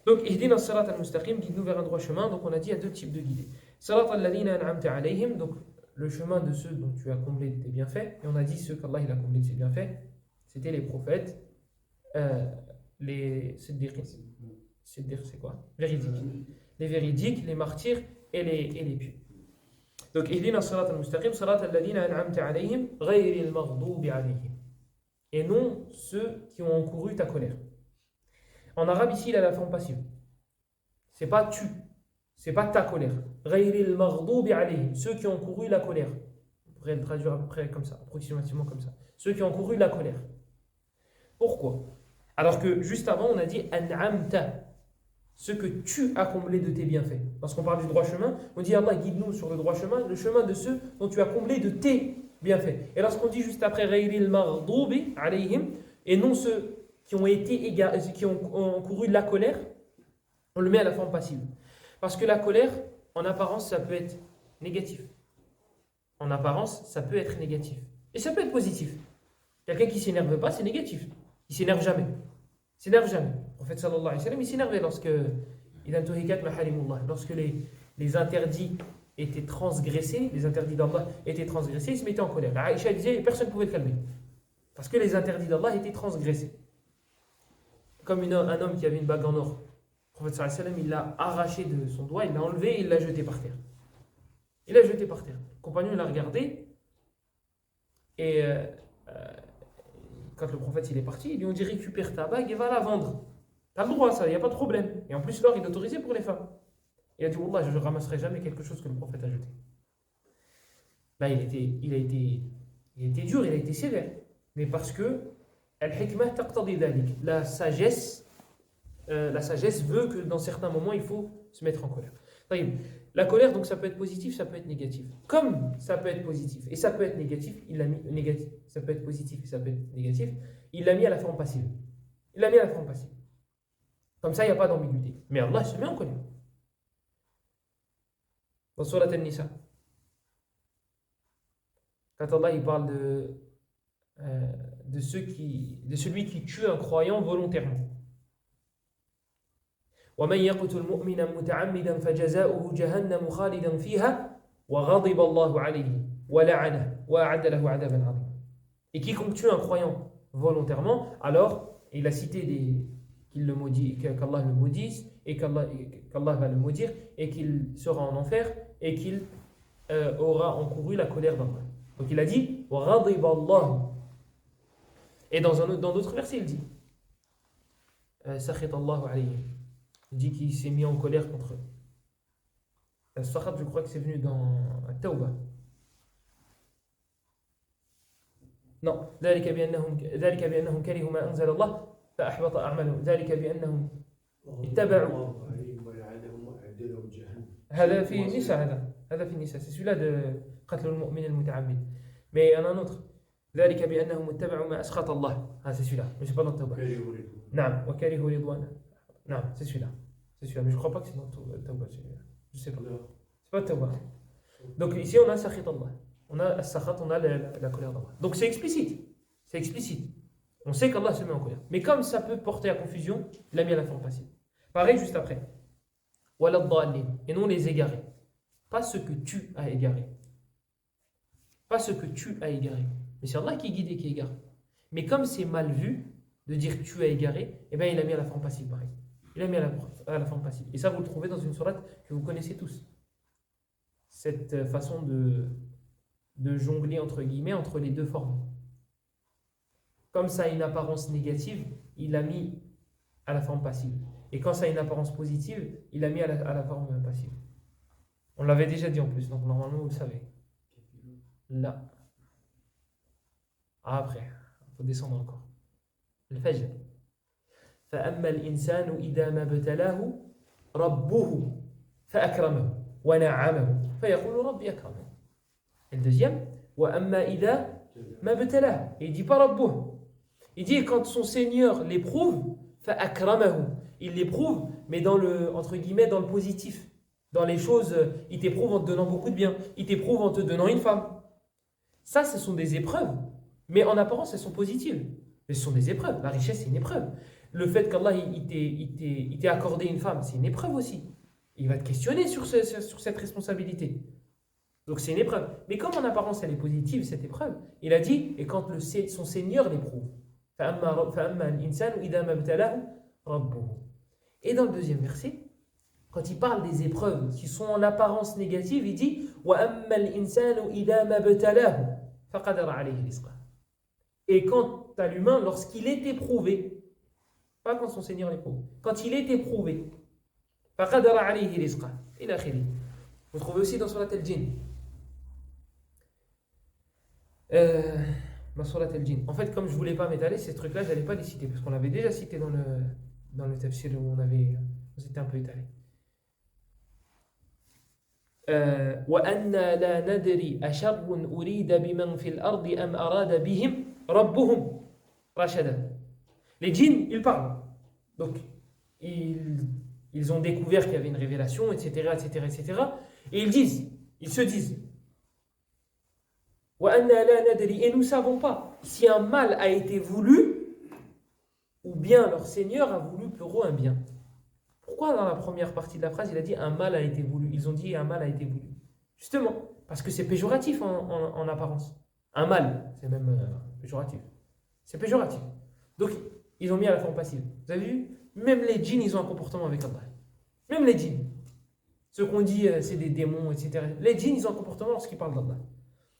Donc, ihdina as-sirat al-mustaqim, guide-nous vers un droit chemin. Donc, on a dit, il y a deux types de guidés. Sirat al-ladhina an'amta alayhim, donc le chemin de ceux dont tu as comblé tes bienfaits. Et on a dit, ceux qu'Allah il a comblé de ses bienfaits, c'était les prophètes, les siddiqin. Siddiq, c'est quoi? Véridiques. Les véridiques, les martyrs et les pieux. Donc, ihdina as-sirat al-mustaqim, sirat al-ladhina an'amta alayhim, ghayri al-maghdubi alayhim. Et non ceux qui ont encouru ta colère. En arabe, ici, il a la forme passive. C'est pas tu. C'est pas ta colère. Ghayril maghdubi alayhim, ceux qui ont couru la colère. On pourrait le traduire après comme ça, approximativement comme ça. Ceux qui ont couru la colère. Pourquoi? Alors que juste avant, on a dit an'amta, ce que tu as comblé de tes bienfaits. Lorsqu'on parle du droit chemin, on dit Allah guide-nous sur le droit chemin, le chemin de ceux dont tu as comblé de tes bienfaits. Et lorsqu'on dit juste après ghayril maghdubi alayhim, et non ceux qui ont été qui ont couru la colère, on le met à la forme passive. Parce que la colère, en apparence, ça peut être négatif. En apparence, ça peut être négatif. Et ça peut être positif. Quelqu'un qui ne s'énerve pas, c'est négatif. Il ne s'énerve jamais. Il s'énerve jamais. Le prophète sallallahu alayhi wa sallam, il s'énervait lorsque les interdits étaient transgressés, les interdits d'Allah étaient transgressés, il se mettait en colère. Aïcha disait, personne ne pouvait le calmer. Parce que les interdits d'Allah étaient transgressés. Comme un homme qui avait une bague en or. Le prophète sallallahu alayhi wa sallam, il l'a arraché de son doigt, il l'a enlevé et il l'a jeté par terre. Il l'a jeté par terre. Le compagnon l'a regardé et quand le prophète il est parti, ils lui ont dit récupère ta bague et va la vendre. T'as le droit, ça, il n'y a pas de problème. Et en plus, l'or, il est autorisé pour les femmes. Il a dit Wallah, je ne ramasserai jamais quelque chose que le prophète a jeté. Là, il a été dur, il a été sévère. Mais parce que al-hikmah taqtadi dhalik. La sagesse veut que dans certains moments, il faut se mettre en colère. La colère, donc, ça peut être positif, ça peut être négatif. Comme ça peut être positif et ça peut être négatif, il l'a mis négatif. Ça peut être positif et ça peut être négatif. Il l'a mis à la forme passive. Il l'a mis à la forme passive. Comme ça, il n'y a pas d'ambiguïté. Mais Allah se met en colère. Dans Surat An-Nisa, quand Allah il parle de celui qui tue un croyant volontairement. ومن يقتل مؤمنا متعمدا فجزاؤه جهنم خالدا فيها وغضب الله عليه ولعنه وأعد له عذابا عظيما. Et quiconque tue un croyant volontairement, alors il a cité qu'il le maudit, qu'Allah le maudisse et qu'Allah va le maudire et qu'il sera en enfer et qu'il aura encouru la colère d'Allah. Donc il a dit وغضب الله. Et dans d'autres versets il dit سخط الله عليهم. Il dit qu'il s'est mis en colère contre eux. La Sakhat, je crois que c'est venu dans Tawbah. Non. ذلك بأنهم كرهوا ما أنزل الله فأحبط أعمالهم. ذلك بأنهم اتبعوا. هذا في النساء. هذا في النساء. C'est celui-là de قتل المؤمن المتعمد. Mais il y en a un autre. ذلك بأنهم اتبعوا ما أسخط الله. Ah, c'est celui-là. Mais c'est pas dans Tawbah. نعم. وكرهوا رضوانه. Non, c'est celui-là. C'est celui-là. Mais je ne crois pas que c'est dans Tawbah. Je ne sais pas. C'est pas Tawbah. Donc ici, on a Sakhit Allah. On a Sakhat, on a la colère d'Allah. Donc c'est explicite. C'est explicite. On sait qu'Allah se met en colère. Mais comme ça peut porter à confusion, il a mis à la forme passive. Pareil juste après. Et non les égarés. Pas ce que tu as égaré. Pas ce que tu as égaré. Mais c'est Allah qui guide et qui égare. Mais comme c'est mal vu de dire tu as égaré, eh bien il a mis à la forme passive pareil. Il a mis à la forme passive. Et ça, vous le trouvez dans une sourate que vous connaissez tous. Cette façon de jongler, entre guillemets, entre les deux formes. Comme ça a une apparence négative, il l'a mis à la forme passive. Et quand ça a une apparence positive, il l'a mis à la forme passive. On l'avait déjà dit en plus, donc normalement vous le savez. Là. Après, il faut descendre encore. Le Fajr. فأما الإنسان إذا ما ابتلاه ربه فأكرمه ونعمه فيقول ربي أكرمن. Et le deuxième وأما إذا ما ابتلاه. Il dit pas ربه. Il dit quand son Seigneur l'éprouve فأكرمه. Il l'éprouve mais dans le entre guillemets dans le positif. Dans les choses, il t'éprouve en te donnant beaucoup de bien. Il t'éprouve en te donnant une femme. Ça, ce sont des épreuves. Mais en apparence, elles sont positives. Mais ce sont des épreuves. La richesse, c'est une épreuve. Le fait qu'Allah il t'ait accordé une femme, c'est une épreuve aussi. Il va te questionner sur cette responsabilité. Donc c'est une épreuve. Mais comme en apparence elle est positive, cette épreuve, il a dit, et quand son Seigneur l'éprouve. Et dans le deuxième verset, quand il parle des épreuves qui sont en apparence négatives, il dit et quant à l'humain, lorsqu'il est éprouvé, pas quand son Seigneur l'éprouve, quand il est éprouvé, فقدر عليه رزقه إلى آخره. Vous trouvez aussi dans Surat al-Jinn. Dans Surat al-Jinn. En fait, comme je ne voulais pas m'étaler, ces trucs-là, je n'allais pas les citer, parce qu'on l'avait déjà cité dans le tafsir où on s'était un peu étalé. وَأَنَّا لَا نَدْرِي أَشَرٌّ أُرِيدَ بِمَنْ فِي الْأَرْضِ أَمْ أَرَادَ بِهِمْ رَبُّهُمْ رَشَدًا. Les djinns, ils parlent. Donc, ils ont découvert qu'il y avait une révélation, etc., etc., etc. Et ils se disent, وَأَنَّا لَا نَدْرِي, et nous ne savons pas si un mal a été voulu ou bien leur Seigneur a voulu pour eux un bien. Pourquoi dans la première partie de la phrase il a dit un mal a été voulu? Ils ont dit un mal a été voulu. Justement, parce que c'est péjoratif en apparence. Un mal, c'est même péjoratif. C'est péjoratif. Donc, ils ont mis à la forme passive. Vous avez vu? Même les djinns, ils ont un comportement avec Allah. Même les djinns. Ceux qu'on dit c'est des démons, etc. Les djinns, ils ont un comportement lorsqu'ils parlent d'Allah.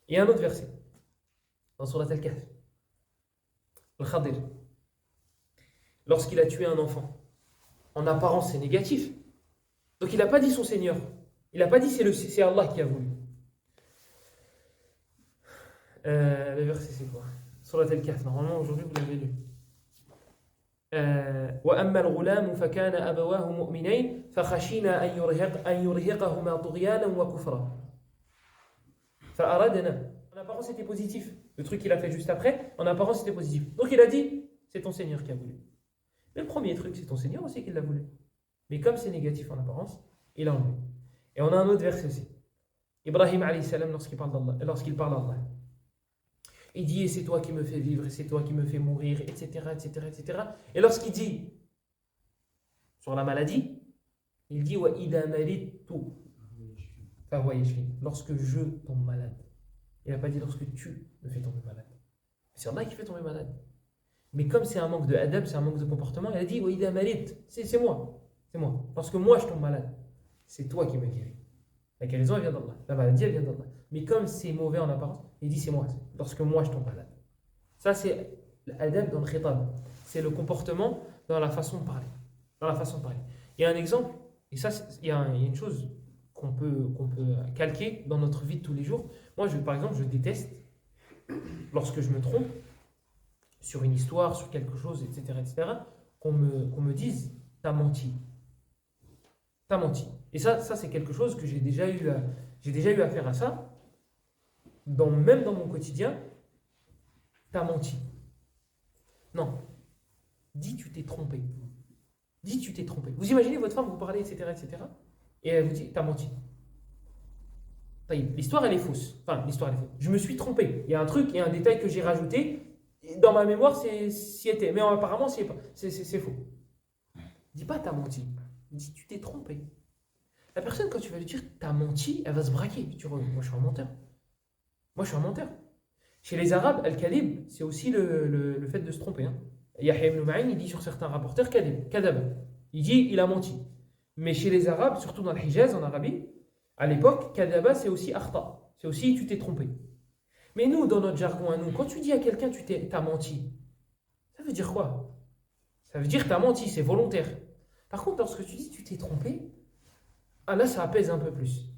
Il y a un autre verset. Dans Surat Al-Kahf. Al-Khadir. Lorsqu'il a tué un enfant. En apparence, c'est négatif. Donc, il n'a pas dit son Seigneur. Il n'a pas dit c'est Allah qui a voulu. Le verset, c'est quoi? Surat Al-Kahf. Normalement, aujourd'hui, vous l'avez lu. وأما الغلام فكان أبواه مؤمنين فخشينا أن يرهقهما طغيانا وكفرا فأردنا. En apparence c'était positif. Le truc qu'il a fait juste après, en apparence c'était positif. Donc il a dit, c'est ton Seigneur qui a voulu. Mais le premier truc, c'est ton Seigneur aussi qui l'a voulu. Mais comme c'est négatif en apparence, il a enlevé. Et on a un autre verset aussi. Ibrahim alayhi salam lorsqu'il parle d'Allah. Il dit, et c'est toi qui me fais vivre, et c'est toi qui me fais mourir, etc., etc., etc. Et lorsqu'il dit, sur la maladie, il dit, وَإِذَا مَرِضْتُ فَهُوَ يَشْفِينِ. Lorsque je tombe malade. Il n'a pas dit lorsque tu me fais tomber malade. C'est Allah qui fait tomber malade. Mais comme c'est un manque de adab, c'est un manque de comportement, il a dit, وَإِذَا مَرِضْتُ. C'est moi. C'est moi. Lorsque moi je tombe malade, c'est toi qui me guéris. La guérison, elle vient d'Allah. La maladie, elle vient d'Allah. Mais comme c'est mauvais en apparence, il dit c'est moi, lorsque moi je tombe malade. Ça, c'est l'adab dans le khitab. C'est le comportement dans la façon de parler. Dans la façon de parler. Il y a un exemple, et ça, il y a une chose qu'on peut calquer dans notre vie de tous les jours. Moi, par exemple, je déteste, lorsque je me trompe, sur une histoire, sur quelque chose, etc., qu'on me dise, t'as menti. T'as menti. Et ça c'est quelque chose que j'ai déjà eu affaire à ça. Même dans mon quotidien, t'as menti. Non. Dis tu t'es trompé. Dis tu t'es trompé. Vous imaginez votre femme vous parlez, etc., et elle vous dit t'as menti. L'histoire elle est fausse. Enfin, l'histoire elle est fausse. Je me suis trompé. Il y a un truc, il y a un détail que j'ai rajouté. Dans ma mémoire, c'y était. Mais apparemment, c'est faux. Dis pas t'as menti. Dis tu t'es trompé. La personne, quand tu vas lui dire t'as menti, elle va se braquer. Moi, je suis un menteur. Moi, je suis un menteur. Chez les Arabes, al-kadhib, c'est aussi le fait de se tromper. Hein. Yahya ibn Ma'in, il dit sur certains rapporteurs kadhab. Il dit il a menti. Mais chez les Arabes, surtout dans le Hijaz, en Arabie, à l'époque, kadhaba, c'est aussi akhta. C'est aussi tu t'es trompé. Mais nous, dans notre jargon à nous, quand tu dis à quelqu'un t'as menti, ça veut dire quoi? Ça veut dire t'as menti, c'est volontaire. Par contre, lorsque tu dis tu t'es trompé, là ça apaise un peu plus.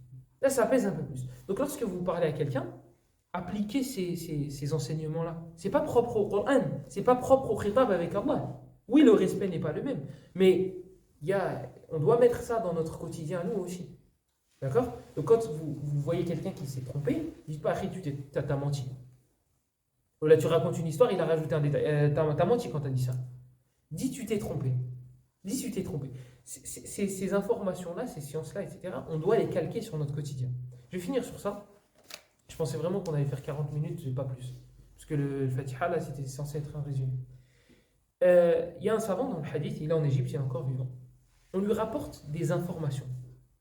Donc lorsque vous parlez à quelqu'un, appliquez ces enseignements-là. C'est pas propre au Coran, c'est pas propre au khitab avec Allah. Oui, le respect n'est pas le même, mais on doit mettre ça dans notre quotidien à nous aussi. D'accord? Donc quand vous voyez quelqu'un qui s'est trompé, dites pas tu t'as menti. Ou là tu racontes une histoire, il a rajouté un détail. T'as menti quand t'as dit ça. Dis tu t'es trompé. Ces informations-là, ces sciences-là, etc., on doit les calquer sur notre quotidien. Je vais finir sur ça. Je pensais vraiment qu'on allait faire 40 minutes, pas plus. Parce que le Fatiha, là, c'était censé être un résumé. Il y a un savant dans le hadith, il est en Égypte, il est encore vivant. On lui rapporte des informations.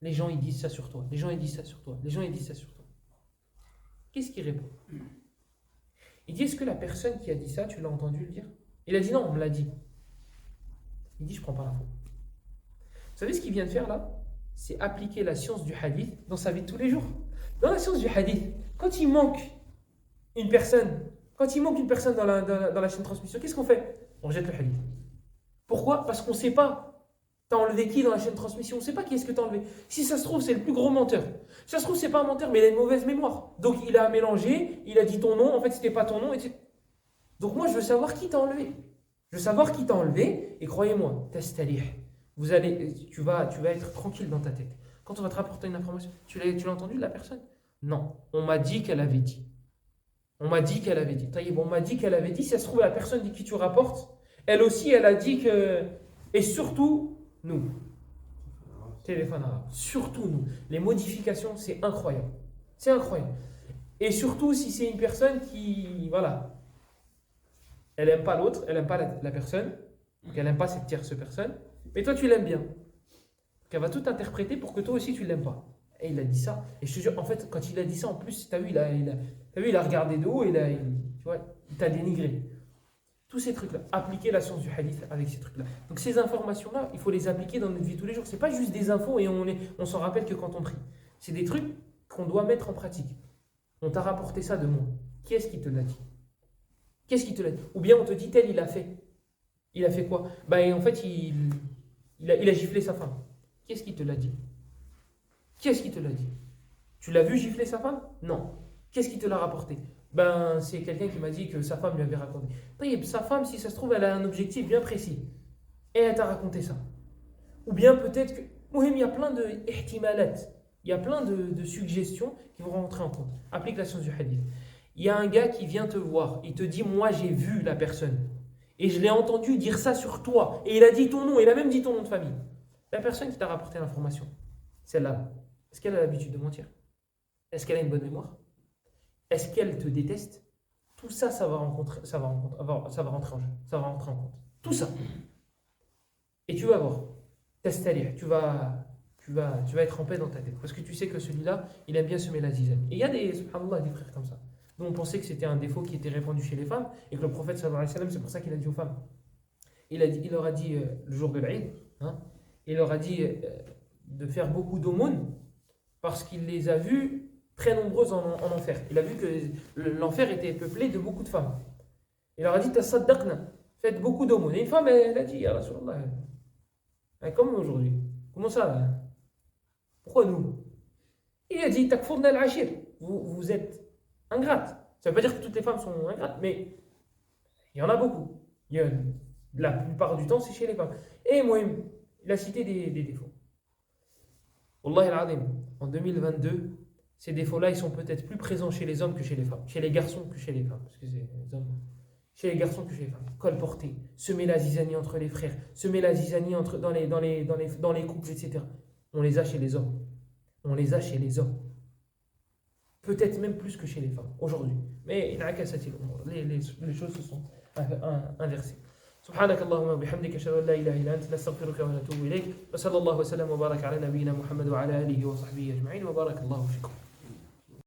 Les gens, ils disent ça sur toi. Les gens, ils disent ça sur toi. Les gens, ils disent ça sur toi. Qu'est-ce qu'il répond? Il dit, est-ce que la personne qui a dit ça, tu l'as entendu le dire? Il a dit, non, on me l'a dit. Il dit, je ne prends pas l'info. Vous savez ce qu'il vient de faire là? C'est appliquer la science du hadith dans sa vie de tous les jours. Dans la science du hadith, quand il manque une personne dans la chaîne de transmission, qu'est-ce qu'on fait? On rejette le hadith. Pourquoi? Parce qu'on ne sait pas. T'as enlevé qui dans la chaîne de transmission? On ne sait pas qui est-ce que t'as enlevé. Si ça se trouve, c'est le plus gros menteur. Si ça se trouve, c'est pas un menteur, mais il a une mauvaise mémoire. Donc il a mélangé, il a dit ton nom, en fait c'était pas ton nom. Donc moi je veux savoir qui t'a enlevé. Je veux savoir qui t'a enlevé, et croyez-moi, testalih. Tu vas être tranquille dans ta tête. Quand on va te rapporter une information, tu l'as entendu de la personne? Non, on m'a dit qu'elle avait dit. On m'a dit qu'elle avait dit. On m'a dit qu'elle avait dit, si ça se trouve, la personne de qui tu rapportes, elle aussi, elle a dit que. Et surtout, nous. Téléphone arabe. Surtout nous. Les modifications, c'est incroyable. C'est incroyable. Et surtout, si c'est une personne qui. Voilà. Elle n'aime pas l'autre, elle n'aime pas la personne. Donc elle n'aime pas cette tierce personne. Mais toi, tu l'aimes bien. Donc elle va tout interpréter pour que toi aussi, tu ne l'aimes pas. Et il a dit ça. Et je te jure, en fait, quand il a dit ça, en plus, tu as vu, il a regardé de haut et tu vois, il t'a dénigré. Tous ces trucs-là. Appliquer la science du hadith avec ces trucs-là. Donc ces informations-là, il faut les appliquer dans notre vie tous les jours. Ce n'est pas juste des infos et on s'en rappelle que quand on prie. C'est des trucs qu'on doit mettre en pratique. On t'a rapporté ça de moi. Qui est-ce qui te l'a dit? Qu'est-ce qui te l'a dit? Ou bien on te dit tel, il a fait. Il a fait quoi? En fait, il a giflé sa femme. Qu'est-ce qui te l'a dit? Qui est-ce qui te l'a dit? Tu l'as vu gifler sa femme? Non. Qu'est-ce qui te l'a rapporté? C'est quelqu'un qui m'a dit que sa femme lui avait raconté. Sa femme, si ça se trouve, elle a un objectif bien précis. Et elle t'a raconté ça. Ou bien peut-être que... il y a plein de ihtimalat. Il y a plein de suggestions qui vont rentrer en compte. Applique la science du hadith. Il y a un gars qui vient te voir. Il te dit, moi j'ai vu la personne. Et je l'ai entendu dire ça sur toi. Et il a dit ton nom. Il a même dit ton nom de famille. La personne qui t'a rapporté l'information, celle-là, est-ce qu'elle a l'habitude de mentir? Est-ce qu'elle a une bonne mémoire? Est-ce qu'elle te déteste? Tout ça, ça va rentrer en jeu. Ça va rentrer en compte. Tout ça. Et tu vas voir. Testalih. Tu vas être en paix dans ta tête. Parce que tu sais que celui-là, il aime bien semer la zizanie. Et il y a subhanallah, des frères comme ça. Nous, on pensait que c'était un défaut qui était répandu chez les femmes et que le prophète sallallahu alayhi wa sallam, c'est pour ça qu'il a dit aux femmes. Il leur a dit le jour de l'Aïd, il leur a dit de faire beaucoup d'aumônes parce qu'il les a vues très nombreuses en enfer. Il a vu que l'enfer était peuplé de beaucoup de femmes. Il leur a dit tasaddaqna, faites beaucoup d'aumônes. Et une femme, elle a dit, ya Rasulallah, comme aujourd'hui. Comment ça? Pourquoi nous? Il a dit takfurna al-ashir, vous êtes ingrates. Ça ne veut pas dire que toutes les femmes sont ingrates, mais il y en a beaucoup. La plupart du temps, c'est chez les femmes. Et moi, il a cité des défauts. Wallahi al-azim, en 2022, ces défauts-là, ils sont peut-être plus présents chez les hommes que chez les femmes. Chez les garçons que chez les femmes. Parce que c'est les hommes. Chez les garçons que chez les femmes. Colporter, semer la zizanie entre les frères, semer la zizanie dans les couples, etc. On les a chez les hommes. On les a chez les hommes. Peut-être même plus que chez les femmes, aujourd'hui. Mais les choses se sont inversées. سبحانك اللهم وبحمدك اشهد ان لا اله الا انت نستغفرك ونتوب اليك وصلى الله وسلم وبارك على نبينا محمد وعلى اله وصحبه اجمعين وبارك الله فيكم.